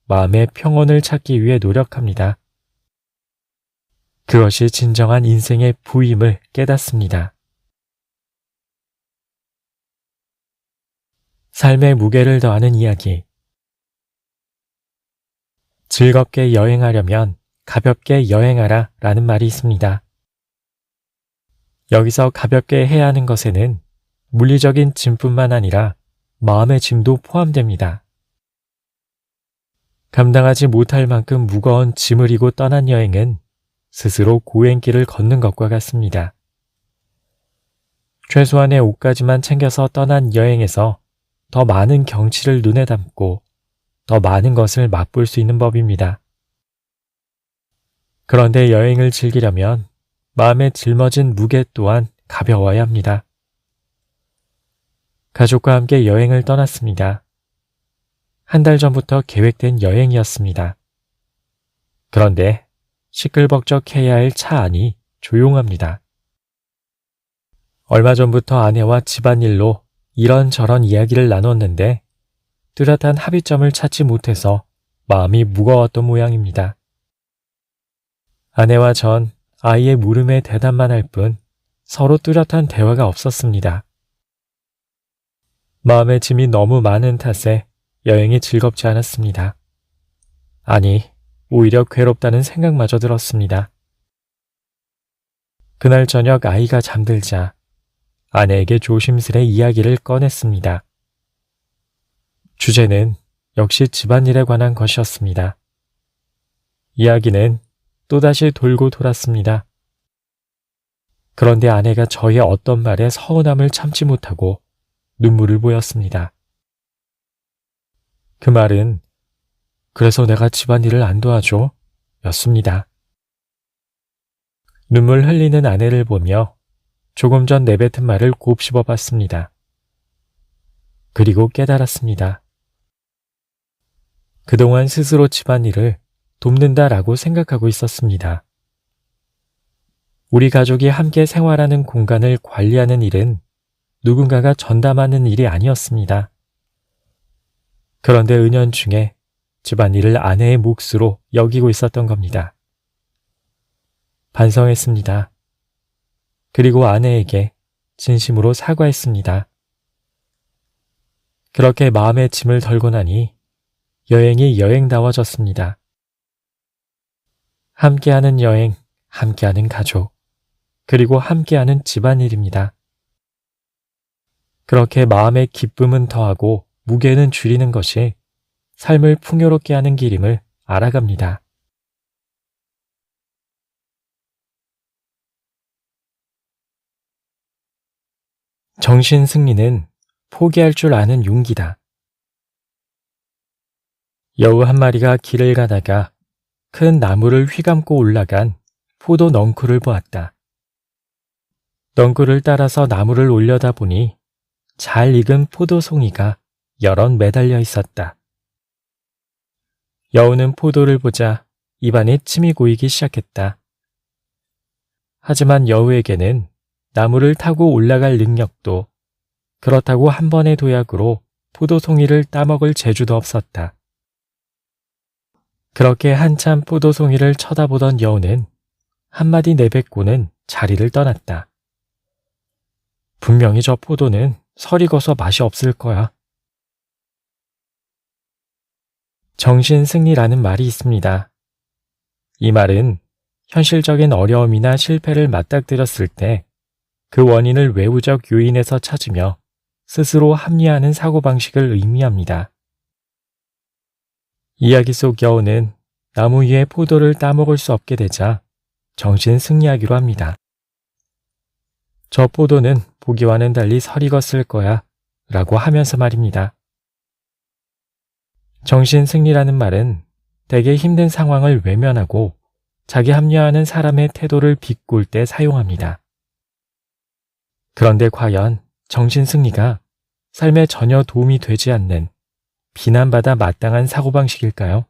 마음의 평온을 찾기 위해 노력합니다. 그것이 진정한 인생의 부임을 깨닫습니다. 삶의 무게를 더하는 이야기. 즐겁게 여행하려면 가볍게 여행하라 라는 말이 있습니다. 여기서 가볍게 해야 하는 것에는 물리적인 짐뿐만 아니라 마음의 짐도 포함됩니다. 감당하지 못할 만큼 무거운 짐을 지고 떠난 여행은 스스로 고행길을 걷는 것과 같습니다. 최소한의 옷가지만 챙겨서 떠난 여행에서 더 많은 경치를 눈에 담고 더 많은 것을 맛볼 수 있는 법입니다. 그런데 여행을 즐기려면 마음에 짊어진 무게 또한 가벼워야 합니다. 가족과 함께 여행을 떠났습니다. 한 달 전부터 계획된 여행이었습니다. 그런데 시끌벅적해야 할 차 안이 조용합니다. 얼마 전부터 아내와 집안일로 이런저런 이야기를 나눴는데 뚜렷한 합의점을 찾지 못해서 마음이 무거웠던 모양입니다. 아내와 전 아이의 물음에 대답만 할 뿐 서로 뚜렷한 대화가 없었습니다. 마음의 짐이 너무 많은 탓에 여행이 즐겁지 않았습니다. 아니, 오히려 괴롭다는 생각마저 들었습니다. 그날 저녁 아이가 잠들자 아내에게 조심스레 이야기를 꺼냈습니다. 주제는 역시 집안일에 관한 것이었습니다. 이야기는 또다시 돌고 돌았습니다. 그런데 아내가 저의 어떤 말에 서운함을 참지 못하고 눈물을 보였습니다. 그 말은 그래서 내가 집안일을 안 도와줘? 였습니다. 눈물 흘리는 아내를 보며 조금 전 내뱉은 말을 곱씹어 봤습니다. 그리고 깨달았습니다. 그동안 스스로 집안일을 돕는다라고 생각하고 있었습니다. 우리 가족이 함께 생활하는 공간을 관리하는 일은 누군가가 전담하는 일이 아니었습니다. 그런데 은연중에 집안일을 아내의 몫으로 여기고 있었던 겁니다. 반성했습니다. 그리고 아내에게 진심으로 사과했습니다. 그렇게 마음의 짐을 덜고 나니 여행이 여행다워졌습니다. 함께하는 여행, 함께하는 가족, 그리고 함께하는 집안일입니다. 그렇게 마음의 기쁨은 더하고 무게는 줄이는 것이 삶을 풍요롭게 하는 길임을 알아갑니다. 정신 승리는 포기할 줄 아는 용기다. 여우 한 마리가 길을 가다가 큰 나무를 휘감고 올라간 포도 넝쿨을 보았다. 넝쿨을 따라서 나무를 올려다 보니 잘 익은 포도송이가 여럿 매달려 있었다. 여우는 포도를 보자 입안에 침이 고이기 시작했다. 하지만 여우에게는 나무를 타고 올라갈 능력도, 그렇다고 한 번의 도약으로 포도송이를 따먹을 재주도 없었다. 그렇게 한참 포도송이를 쳐다보던 여우는 한마디 내뱉고는 자리를 떠났다. 분명히 저 포도는 설익어서 맛이 없을 거야. 정신승리라는 말이 있습니다. 이 말은 현실적인 어려움이나 실패를 맞닥뜨렸을 때 그 원인을 외부적 요인에서 찾으며 스스로 합리화하는 사고방식을 의미합니다. 이야기 속 여우는 나무 위에 포도를 따먹을 수 없게 되자 정신승리하기로 합니다. 저 포도는 보기와는 달리 설익었을 거야 라고 하면서 말입니다. 정신승리라는 말은 대개 힘든 상황을 외면하고 자기 합리화하는 사람의 태도를 비꼴 때 사용합니다. 그런데 과연 정신승리가 삶에 전혀 도움이 되지 않는 비난받아 마땅한 사고방식일까요?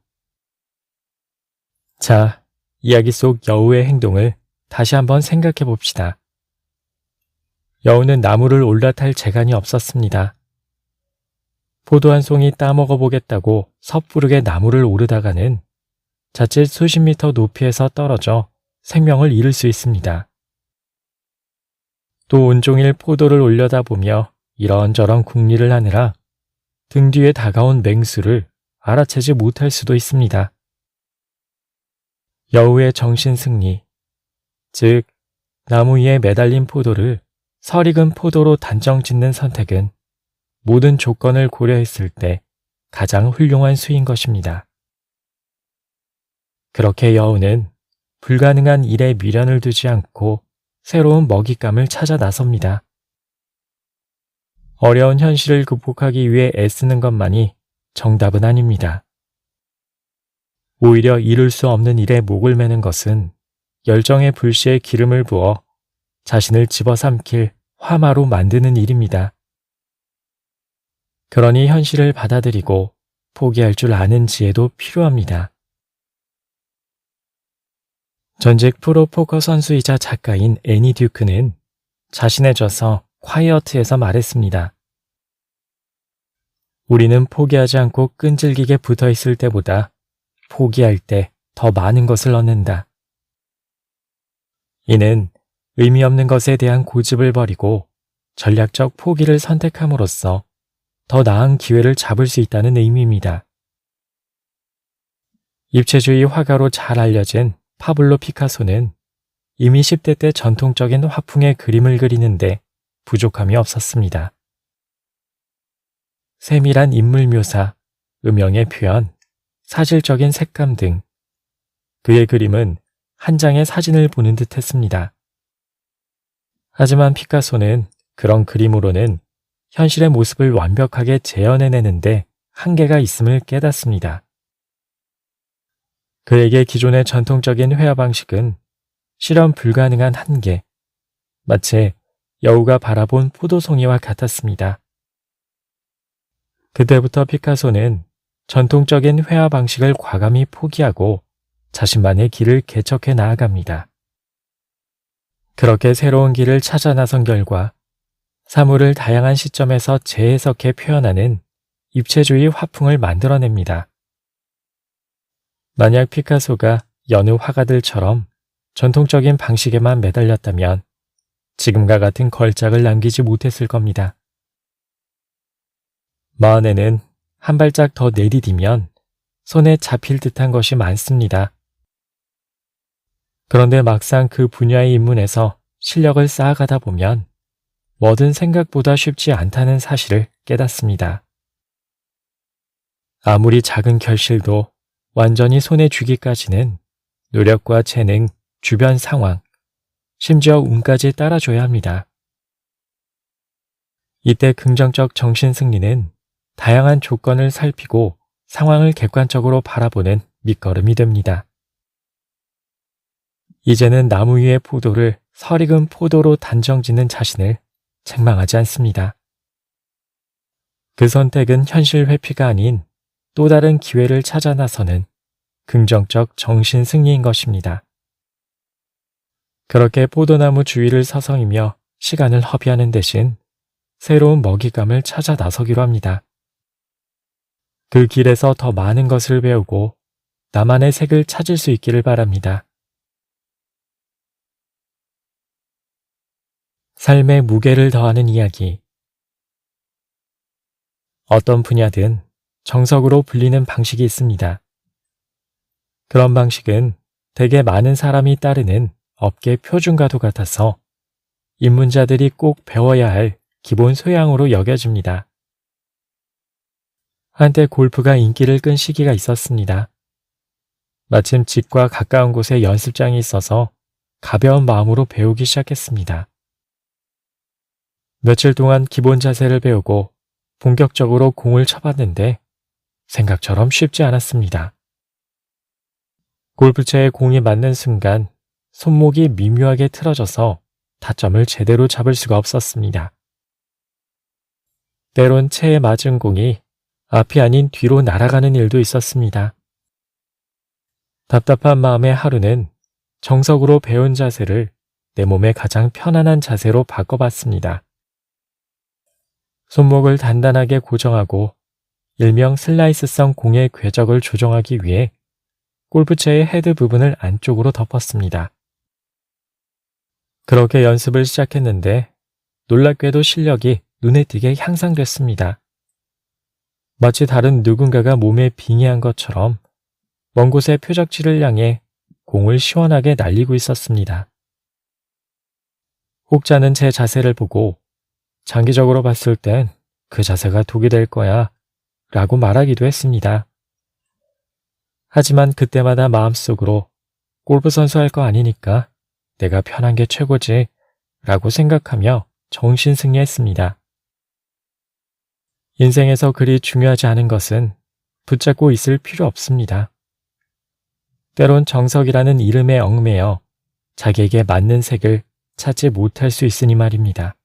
자, 이야기 속 여우의 행동을 다시 한번 생각해 봅시다. 여우는 나무를 올라탈 재간이 없었습니다. 포도 한 송이 따먹어 보겠다고 섣부르게 나무를 오르다가는 자칫 수십 미터 높이에서 떨어져 생명을 잃을 수 있습니다. 또 온종일 포도를 올려다보며 이런저런 궁리를 하느라 등 뒤에 다가온 맹수를 알아채지 못할 수도 있습니다. 여우의 정신승리, 즉 나무 위에 매달린 포도를 설익은 포도로 단정짓는 선택은 모든 조건을 고려했을 때 가장 훌륭한 수인 것입니다. 그렇게 여우는 불가능한 일에 미련을 두지 않고 새로운 먹잇감을 찾아 나섭니다. 어려운 현실을 극복하기 위해 애쓰는 것만이 정답은 아닙니다. 오히려 이룰 수 없는 일에 목을 매는 것은 열정의 불씨에 기름을 부어 자신을 집어삼킬 화마로 만드는 일입니다. 그러니 현실을 받아들이고 포기할 줄 아는 지혜도 필요합니다. 전직 프로포커 선수이자 작가인 애니 듀크는 자신의 저서 콰이어트에서 말했습니다. 우리는 포기하지 않고 끈질기게 붙어 있을 때보다 포기할 때 더 많은 것을 얻는다. 이는 의미 없는 것에 대한 고집을 버리고 전략적 포기를 선택함으로써 더 나은 기회를 잡을 수 있다는 의미입니다. 입체주의 화가로 잘 알려진 파블로 피카소는 이미 10대 때 전통적인 화풍의 그림을 그리는데 부족함이 없었습니다. 세밀한 인물 묘사, 음영의 표현, 사실적인 색감 등 그의 그림은 한 장의 사진을 보는 듯 했습니다. 하지만 피카소는 그런 그림으로는 현실의 모습을 완벽하게 재현해내는데 한계가 있음을 깨닫습니다. 그에게 기존의 전통적인 회화 방식은 실현 불가능한 한계, 마치 여우가 바라본 포도송이와 같았습니다. 그때부터 피카소는 전통적인 회화 방식을 과감히 포기하고 자신만의 길을 개척해 나아갑니다. 그렇게 새로운 길을 찾아 나선 결과 사물을 다양한 시점에서 재해석해 표현하는 입체주의 화풍을 만들어냅니다. 만약 피카소가 여느 화가들처럼 전통적인 방식에만 매달렸다면 지금과 같은 걸작을 남기지 못했을 겁니다. 마흔에는 한 발짝 더 내디디면 손에 잡힐 듯한 것이 많습니다. 그런데 막상 그 분야에 입문해서 실력을 쌓아가다 보면 뭐든 생각보다 쉽지 않다는 사실을 깨닫습니다. 아무리 작은 결실도 완전히 손에 쥐기까지는 노력과 재능, 주변 상황, 심지어 운까지 따라줘야 합니다. 이때 긍정적 정신승리는 다양한 조건을 살피고 상황을 객관적으로 바라보는 밑거름이 됩니다. 이제는 나무 위의 포도를 설익은 포도로 단정짓는 자신을 책망하지 않습니다. 그 선택은 현실 회피가 아닌 또 다른 기회를 찾아 나서는 긍정적 정신 승리인 것입니다. 그렇게 포도나무 주위를 서성이며 시간을 허비하는 대신 새로운 먹잇감을 찾아 나서기로 합니다. 그 길에서 더 많은 것을 배우고 나만의 색을 찾을 수 있기를 바랍니다. 삶의 무게를 더하는 이야기. 어떤 분야든 정석으로 불리는 방식이 있습니다. 그런 방식은 대개 많은 사람이 따르는 업계 표준과도 같아서 입문자들이 꼭 배워야 할 기본 소양으로 여겨집니다. 한때 골프가 인기를 끈 시기가 있었습니다. 마침 집과 가까운 곳에 연습장이 있어서 가벼운 마음으로 배우기 시작했습니다. 며칠 동안 기본 자세를 배우고 본격적으로 공을 쳐봤는데 생각처럼 쉽지 않았습니다. 골프채에 공이 맞는 순간 손목이 미묘하게 틀어져서 타점을 제대로 잡을 수가 없었습니다. 때론 채에 맞은 공이 앞이 아닌 뒤로 날아가는 일도 있었습니다. 답답한 마음에 하루는 정석으로 배운 자세를 내 몸에 가장 편안한 자세로 바꿔봤습니다. 손목을 단단하게 고정하고 일명 슬라이스성 공의 궤적을 조정하기 위해 골프채의 헤드 부분을 안쪽으로 덮었습니다. 그렇게 연습을 시작했는데 놀랍게도 실력이 눈에 띄게 향상됐습니다. 마치 다른 누군가가 몸에 빙의한 것처럼 먼 곳의 표적지를 향해 공을 시원하게 날리고 있었습니다. 혹자는 제 자세를 보고 장기적으로 봤을 땐 그 자세가 독이 될 거야 라고 말하기도 했습니다. 하지만 그때마다 마음속으로 골프 선수 할 거 아니니까 내가 편한 게 최고지 라고 생각하며 정신승리했습니다. 인생에서 그리 중요하지 않은 것은 붙잡고 있을 필요 없습니다. 때론 정석이라는 이름에 얽매여 자기에게 맞는 색을 찾지 못할 수 있으니 말입니다.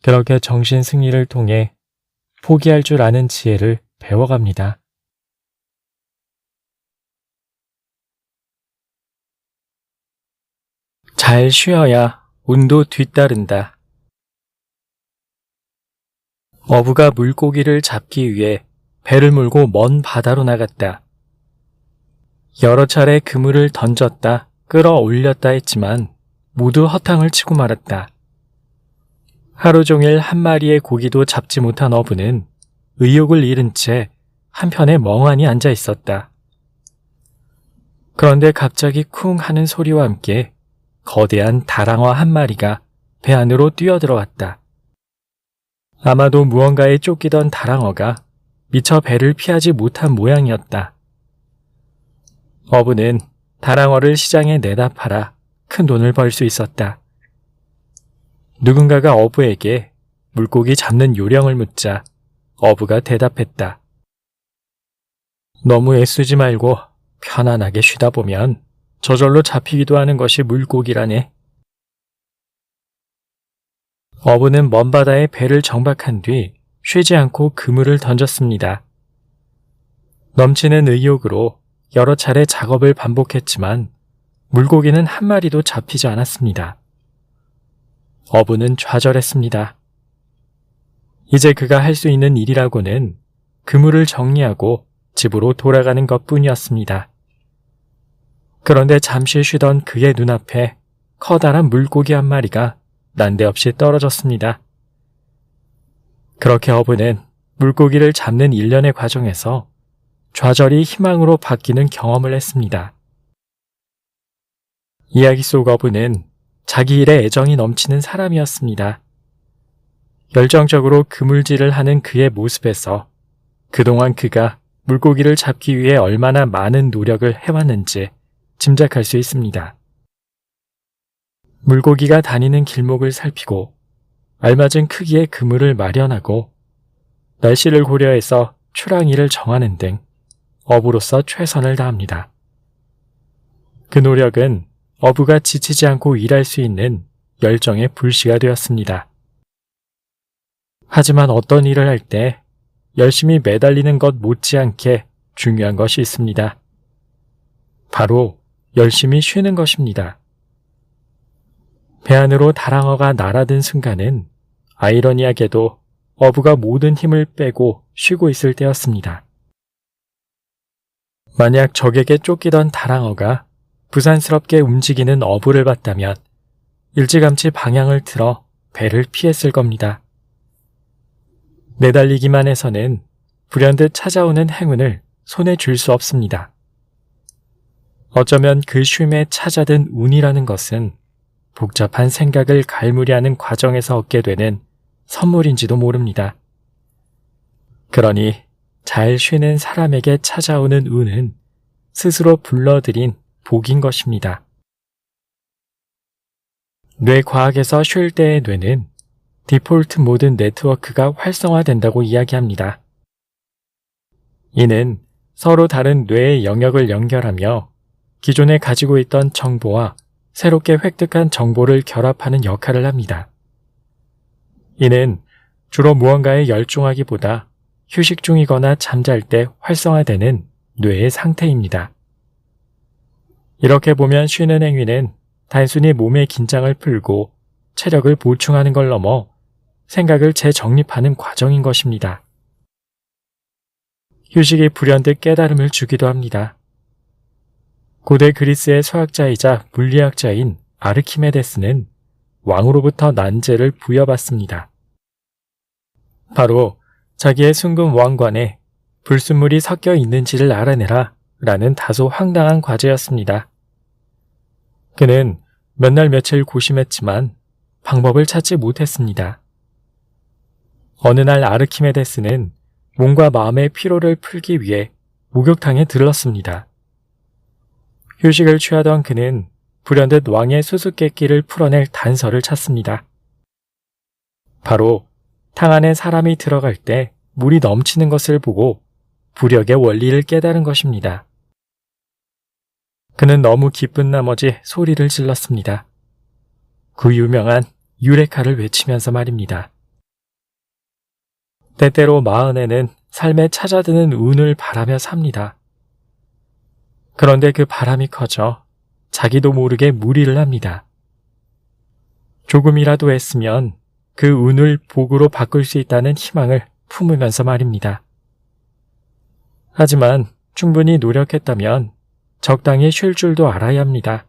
그렇게 정신승리를 통해 포기할 줄 아는 지혜를 배워갑니다. 잘 쉬어야 운도 뒤따른다. 어부가 물고기를 잡기 위해 배를 몰고 먼 바다로 나갔다. 여러 차례 그물을 던졌다 끌어올렸다 했지만 모두 허탕을 치고 말았다. 하루 종일 한 마리의 고기도 잡지 못한 어부는 의욕을 잃은 채 한편에 멍하니 앉아 있었다. 그런데 갑자기 쿵 하는 소리와 함께 거대한 다랑어 한 마리가 배 안으로 뛰어들어왔다. 아마도 무언가에 쫓기던 다랑어가 미처 배를 피하지 못한 모양이었다. 어부는 다랑어를 시장에 내다 팔아 큰 돈을 벌 수 있었다. 누군가가 어부에게 물고기 잡는 요령을 묻자 어부가 대답했다. 너무 애쓰지 말고 편안하게 쉬다 보면 저절로 잡히기도 하는 것이 물고기라네. 어부는 먼 바다에 배를 정박한 뒤 쉬지 않고 그물을 던졌습니다. 넘치는 의욕으로 여러 차례 작업을 반복했지만 물고기는 한 마리도 잡히지 않았습니다. 어부는 좌절했습니다. 이제 그가 할 수 있는 일이라고는 그물을 정리하고 집으로 돌아가는 것뿐이었습니다. 그런데 잠시 쉬던 그의 눈앞에 커다란 물고기 한 마리가 난데없이 떨어졌습니다. 그렇게 어부는 물고기를 잡는 일련의 과정에서 좌절이 희망으로 바뀌는 경험을 했습니다. 이야기 속 어부는 자기 일에 애정이 넘치는 사람이었습니다. 열정적으로 그물질을 하는 그의 모습에서 그동안 그가 물고기를 잡기 위해 얼마나 많은 노력을 해왔는지 짐작할 수 있습니다. 물고기가 다니는 길목을 살피고 알맞은 크기의 그물을 마련하고 날씨를 고려해서 출항일을 정하는 등 어부로서 최선을 다합니다. 그 노력은 어부가 지치지 않고 일할 수 있는 열정의 불씨가 되었습니다. 하지만 어떤 일을 할 때 열심히 매달리는 것 못지않게 중요한 것이 있습니다. 바로 열심히 쉬는 것입니다. 배 안으로 다랑어가 날아든 순간은 아이러니하게도 어부가 모든 힘을 빼고 쉬고 있을 때였습니다. 만약 적에게 쫓기던 다랑어가 부산스럽게 움직이는 어부를 봤다면 일찌감치 방향을 틀어 배를 피했을 겁니다. 매달리기만 해서는 불현듯 찾아오는 행운을 손에 쥘 수 없습니다. 어쩌면 그 쉼에 찾아든 운이라는 것은 복잡한 생각을 갈무리하는 과정에서 얻게 되는 선물인지도 모릅니다. 그러니 잘 쉬는 사람에게 찾아오는 운은 스스로 불러들인 복인 것입니다. 뇌과학에서 쉴 때의 뇌는 디폴트 모드 네트워크가 활성화된다고 이야기합니다. 이는 서로 다른 뇌의 영역을 연결하며 기존에 가지고 있던 정보와 새롭게 획득한 정보를 결합하는 역할을 합니다. 이는 주로 무언가에 열중하기보다 휴식 중이거나 잠잘 때 활성화되는 뇌의 상태입니다. 이렇게 보면 쉬는 행위는 단순히 몸의 긴장을 풀고 체력을 보충하는 걸 넘어 생각을 재정립하는 과정인 것입니다. 휴식이 불현듯 깨달음을 주기도 합니다. 고대 그리스의 수학자이자 물리학자인 아르키메데스는 왕으로부터 난제를 부여받습니다. 바로 자기의 순금 왕관에 불순물이 섞여 있는지를 알아내라 라는 다소 황당한 과제였습니다. 그는 몇 날 며칠 고심했지만 방법을 찾지 못했습니다. 어느 날 아르키메데스는 몸과 마음의 피로를 풀기 위해 목욕탕에 들렀습니다. 휴식을 취하던 그는 불현듯 왕의 수수께끼를 풀어낼 단서를 찾습니다. 바로 탕 안에 사람이 들어갈 때 물이 넘치는 것을 보고 부력의 원리를 깨달은 것입니다. 그는 너무 기쁜 나머지 소리를 질렀습니다. 그 유명한 유레카를 외치면서 말입니다. 때때로 마흔에는 삶에 찾아드는 운을 바라며 삽니다. 그런데 그 바람이 커져 자기도 모르게 무리를 합니다. 조금이라도 애쓰면 그 운을 복으로 바꿀 수 있다는 희망을 품으면서 말입니다. 하지만 충분히 노력했다면 적당히 쉴 줄도 알아야 합니다.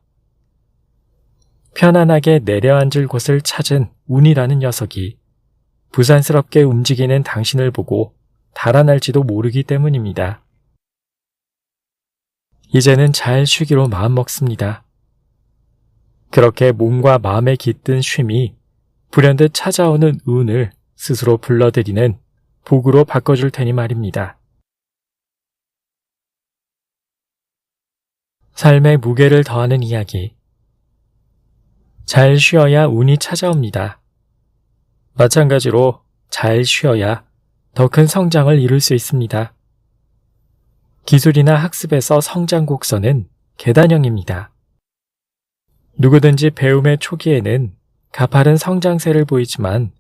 편안하게 내려앉을 곳을 찾은 운이라는 녀석이 부산스럽게 움직이는 당신을 보고 달아날지도 모르기 때문입니다. 이제는 잘 쉬기로 마음먹습니다. 그렇게 몸과 마음에 깃든 쉼이 불현듯 찾아오는 운을 스스로 불러들이는 복으로 바꿔줄 테니 말입니다. 삶의 무게를 더하는 이야기. 잘 쉬어야 운이 찾아옵니다. 마찬가지로 잘 쉬어야 더 큰 성장을 이룰 수 있습니다. 기술이나 학습에서 성장 곡선은 계단형입니다. 누구든지 배움의 초기에는 가파른 성장세를 보이지만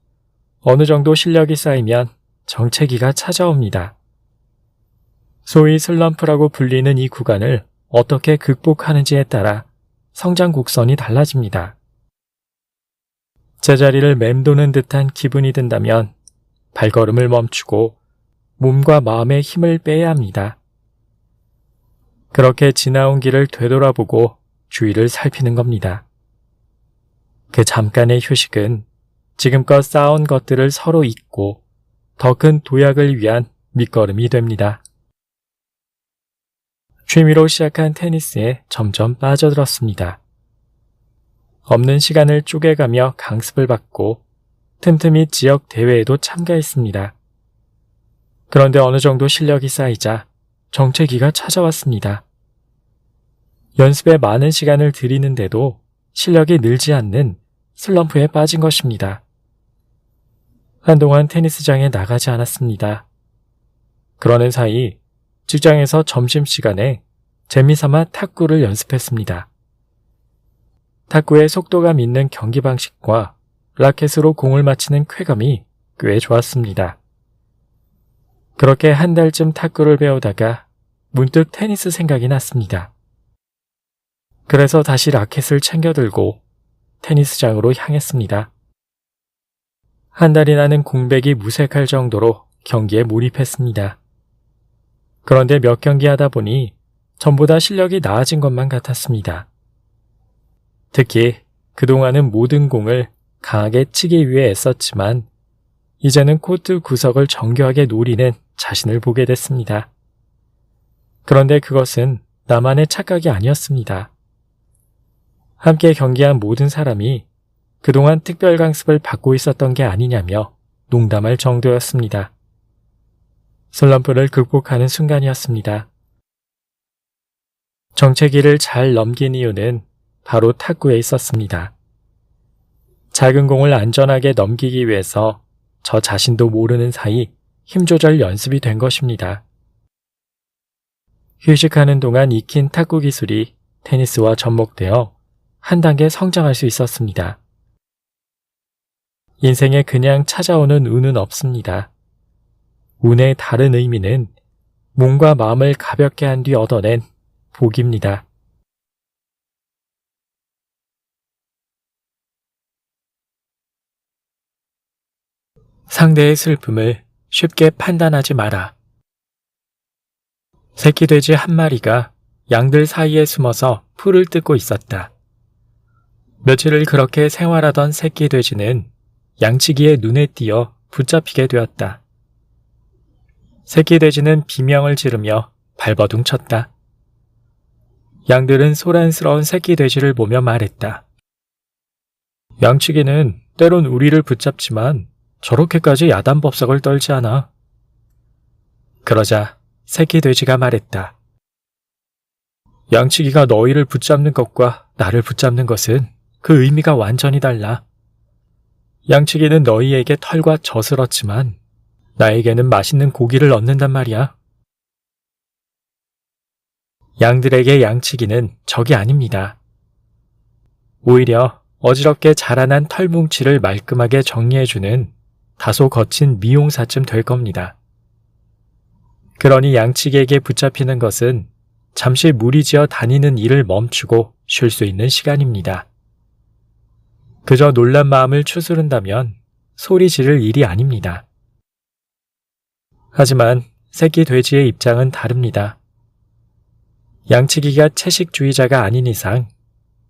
어느 정도 실력이 쌓이면 정체기가 찾아옵니다. 소위 슬럼프라고 불리는 이 구간을 어떻게 극복하는지에 따라 성장 곡선이 달라집니다. 제자리를 맴도는 듯한 기분이 든다면 발걸음을 멈추고 몸과 마음에 힘을 빼야 합니다. 그렇게 지나온 길을 되돌아보고 주위를 살피는 겁니다. 그 잠깐의 휴식은 지금껏 쌓아온 것들을 서로 잊고 더 큰 도약을 위한 밑거름이 됩니다. 취미로 시작한 테니스에 점점 빠져들었습니다. 없는 시간을 쪼개가며 강습을 받고 틈틈이 지역 대회에도 참가했습니다. 그런데 어느 정도 실력이 쌓이자 정체기가 찾아왔습니다. 연습에 많은 시간을 들이는데도 실력이 늘지 않는 슬럼프에 빠진 것입니다. 한동안 테니스장에 나가지 않았습니다. 그러는 사이 직장에서 점심시간에 재미삼아 탁구를 연습했습니다. 탁구의 속도감 있는 경기 방식과 라켓으로 공을 맞히는 쾌감이 꽤 좋았습니다. 그렇게 한 달쯤 탁구를 배우다가 문득 테니스 생각이 났습니다. 그래서 다시 라켓을 챙겨들고 테니스장으로 향했습니다. 한 달이나는 공백이 무색할 정도로 경기에 몰입했습니다. 그런데 몇 경기 하다 보니 전보다 실력이 나아진 것만 같았습니다. 특히 그동안은 모든 공을 강하게 치기 위해 애썼지만 이제는 코트 구석을 정교하게 노리는 자신을 보게 됐습니다. 그런데 그것은 나만의 착각이 아니었습니다. 함께 경기한 모든 사람이 그동안 특별 강습을 받고 있었던 게 아니냐며 농담할 정도였습니다. 슬럼프를 극복하는 순간이었습니다. 정체기를 잘 넘긴 이유는 바로 탁구에 있었습니다. 작은 공을 안전하게 넘기기 위해서 저 자신도 모르는 사이 힘 조절 연습이 된 것입니다. 휴식하는 동안 익힌 탁구 기술이 테니스와 접목되어 한 단계 성장할 수 있었습니다. 인생에 그냥 찾아오는 운은 없습니다. 운의 다른 의미는 몸과 마음을 가볍게 한 뒤 얻어낸 복입니다. 상대의 슬픔을 쉽게 판단하지 마라. 새끼 돼지 한 마리가 양들 사이에 숨어서 풀을 뜯고 있었다. 며칠을 그렇게 생활하던 새끼 돼지는 양치기의 눈에 띄어 붙잡히게 되었다. 새끼 돼지는 비명을 지르며 발버둥 쳤다. 양들은 소란스러운 새끼 돼지를 보며 말했다. 양치기는 때론 우리를 붙잡지만 저렇게까지 야단법석을 떨지 않아. 그러자 새끼 돼지가 말했다. 양치기가 너희를 붙잡는 것과 나를 붙잡는 것은 그 의미가 완전히 달라. 양치기는 너희에게 털과 젖을 얻지만 나에게는 맛있는 고기를 얻는단 말이야. 양들에게 양치기는 적이 아닙니다. 오히려 어지럽게 자라난 털뭉치를 말끔하게 정리해주는 다소 거친 미용사쯤 될 겁니다. 그러니 양치기에게 붙잡히는 것은 잠시 무리지어 다니는 일을 멈추고 쉴 수 있는 시간입니다. 그저 놀란 마음을 추스른다면 소리 지를 일이 아닙니다. 하지만 새끼 돼지의 입장은 다릅니다. 양치기가 채식주의자가 아닌 이상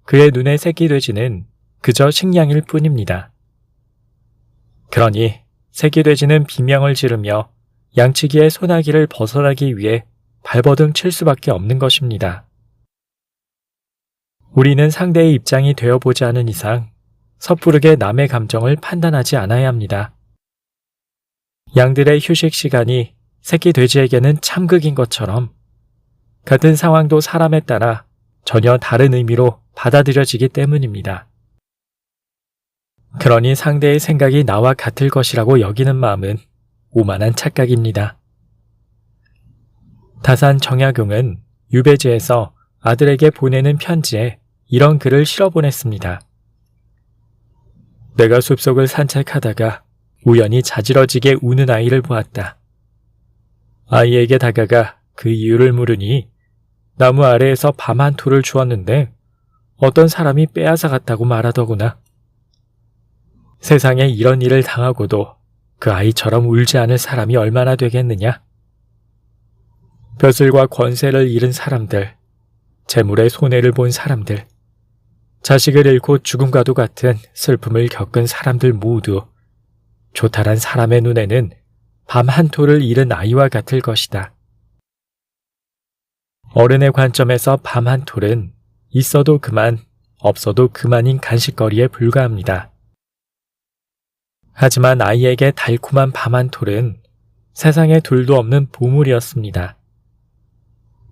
그의 눈에 새끼 돼지는 그저 식량일 뿐입니다. 그러니 새끼 돼지는 비명을 지르며 양치기의 소나기를 벗어나기 위해 발버둥 칠 수밖에 없는 것입니다. 우리는 상대의 입장이 되어보지 않은 이상 섣부르게 남의 감정을 판단하지 않아야 합니다. 양들의 휴식 시간이 새끼 돼지에게는 참극인 것처럼 같은 상황도 사람에 따라 전혀 다른 의미로 받아들여지기 때문입니다. 그러니 상대의 생각이 나와 같을 것이라고 여기는 마음은 오만한 착각입니다. 다산 정약용은 유배지에서 아들에게 보내는 편지에 이런 글을 실어보냈습니다. 내가 숲속을 산책하다가 우연히 자지러지게 우는 아이를 보았다. 아이에게 다가가 그 이유를 물으니 나무 아래에서 밤 한 토를 주었는데 어떤 사람이 빼앗아 갔다고 말하더구나. 세상에 이런 일을 당하고도 그 아이처럼 울지 않을 사람이 얼마나 되겠느냐. 벼슬과 권세를 잃은 사람들, 재물의 손해를 본 사람들, 자식을 잃고 죽음과도 같은 슬픔을 겪은 사람들 모두 조탈한 사람의 눈에는 밤 한 토를 잃은 아이와 같을 것이다. 어른의 관점에서 밤 한 톨은 있어도 그만, 없어도 그만인 간식거리에 불과합니다. 하지만 아이에게 달콤한 밤 한 톨은 세상에 둘도 없는 보물이었습니다.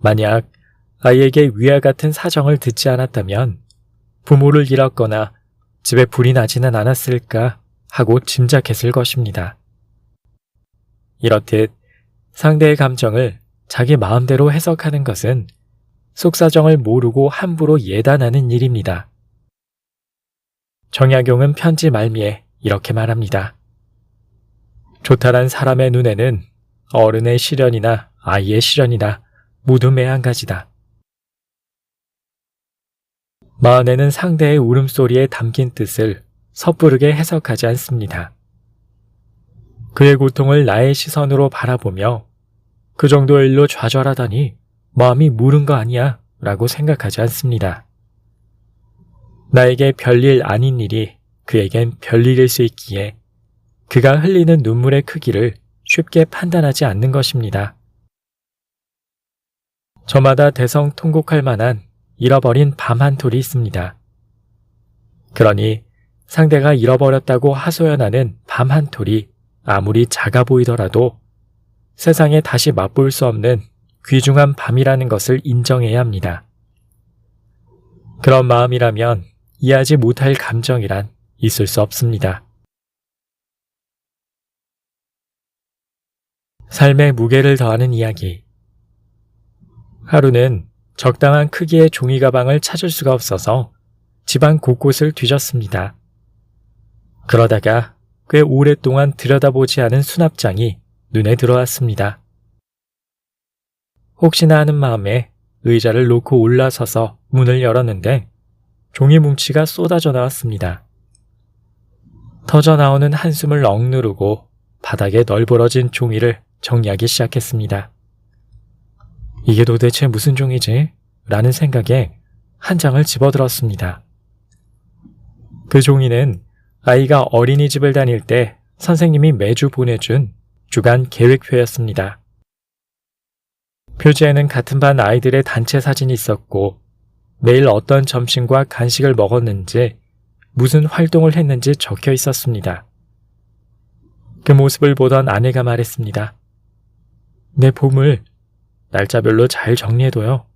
만약 아이에게 위와 같은 사정을 듣지 않았다면 부모를 잃었거나 집에 불이 나지는 않았을까 하고 짐작했을 것입니다. 이렇듯 상대의 감정을 자기 마음대로 해석하는 것은 속사정을 모르고 함부로 예단하는 일입니다. 정약용은 편지 말미에 이렇게 말합니다. 조탈한 사람의 눈에는 어른의 시련이나 아이의 시련이나 모두 매한가지다. 마흔에는 상대의 울음소리에 담긴 뜻을 섣부르게 해석하지 않습니다. 그의 고통을 나의 시선으로 바라보며 그 정도 일로 좌절하다니 마음이 무른 거 아니야 라고 생각하지 않습니다. 나에게 별일 아닌 일이 그에겐 별일일 수 있기에 그가 흘리는 눈물의 크기를 쉽게 판단하지 않는 것입니다. 저마다 대성통곡할 만한 잃어버린 밤 한 톨이 있습니다. 그러니 상대가 잃어버렸다고 하소연하는 밤 한 톨이 아무리 작아 보이더라도 세상에 다시 맛볼 수 없는 귀중한 밤이라는 것을 인정해야 합니다. 그런 마음이라면 이해하지 못할 감정이란 있을 수 없습니다. 삶의 무게를 더하는 이야기. 하루는 적당한 크기의 종이 가방을 찾을 수가 없어서 집안 곳곳을 뒤졌습니다. 그러다가 꽤 오랫동안 들여다보지 않은 수납장이 눈에 들어왔습니다. 혹시나 하는 마음에 의자를 놓고 올라서서 문을 열었는데 종이 뭉치가 쏟아져 나왔습니다. 터져 나오는 한숨을 억누르고 바닥에 널브러진 종이를 정리하기 시작했습니다. 이게 도대체 무슨 종이지? 라는 생각에 한 장을 집어들었습니다. 그 종이는 아이가 어린이집을 다닐 때 선생님이 매주 보내준 주간 계획표였습니다. 표지에는 같은 반 아이들의 단체 사진이 있었고 매일 어떤 점심과 간식을 먹었는지 무슨 활동을 했는지 적혀 있었습니다. 그 모습을 보던 아내가 말했습니다. 내 보물, 날짜별로 잘 정리해둬요.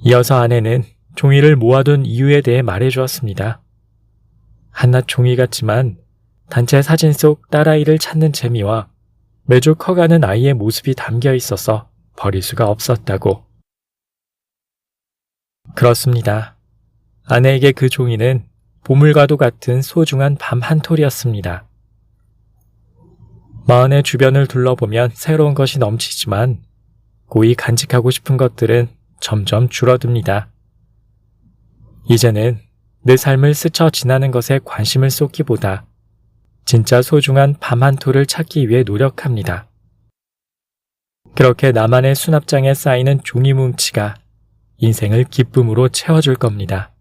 이어서 아내는 종이를 모아둔 이유에 대해 말해주었습니다. 한낱 종이 같지만 단체 사진 속 딸아이를 찾는 재미와 매주 커가는 아이의 모습이 담겨 있어서 버릴 수가 없었다고. 그렇습니다. 아내에게 그 종이는 보물과도 같은 소중한 밤 한 톨이었습니다. 마흔의 주변을 둘러보면 새로운 것이 넘치지만 고이 간직하고 싶은 것들은 점점 줄어듭니다. 이제는 내 삶을 스쳐 지나는 것에 관심을 쏟기보다 진짜 소중한 밤 한 톨을 찾기 위해 노력합니다. 그렇게 나만의 수납장에 쌓이는 종이 뭉치가 인생을 기쁨으로 채워줄 겁니다.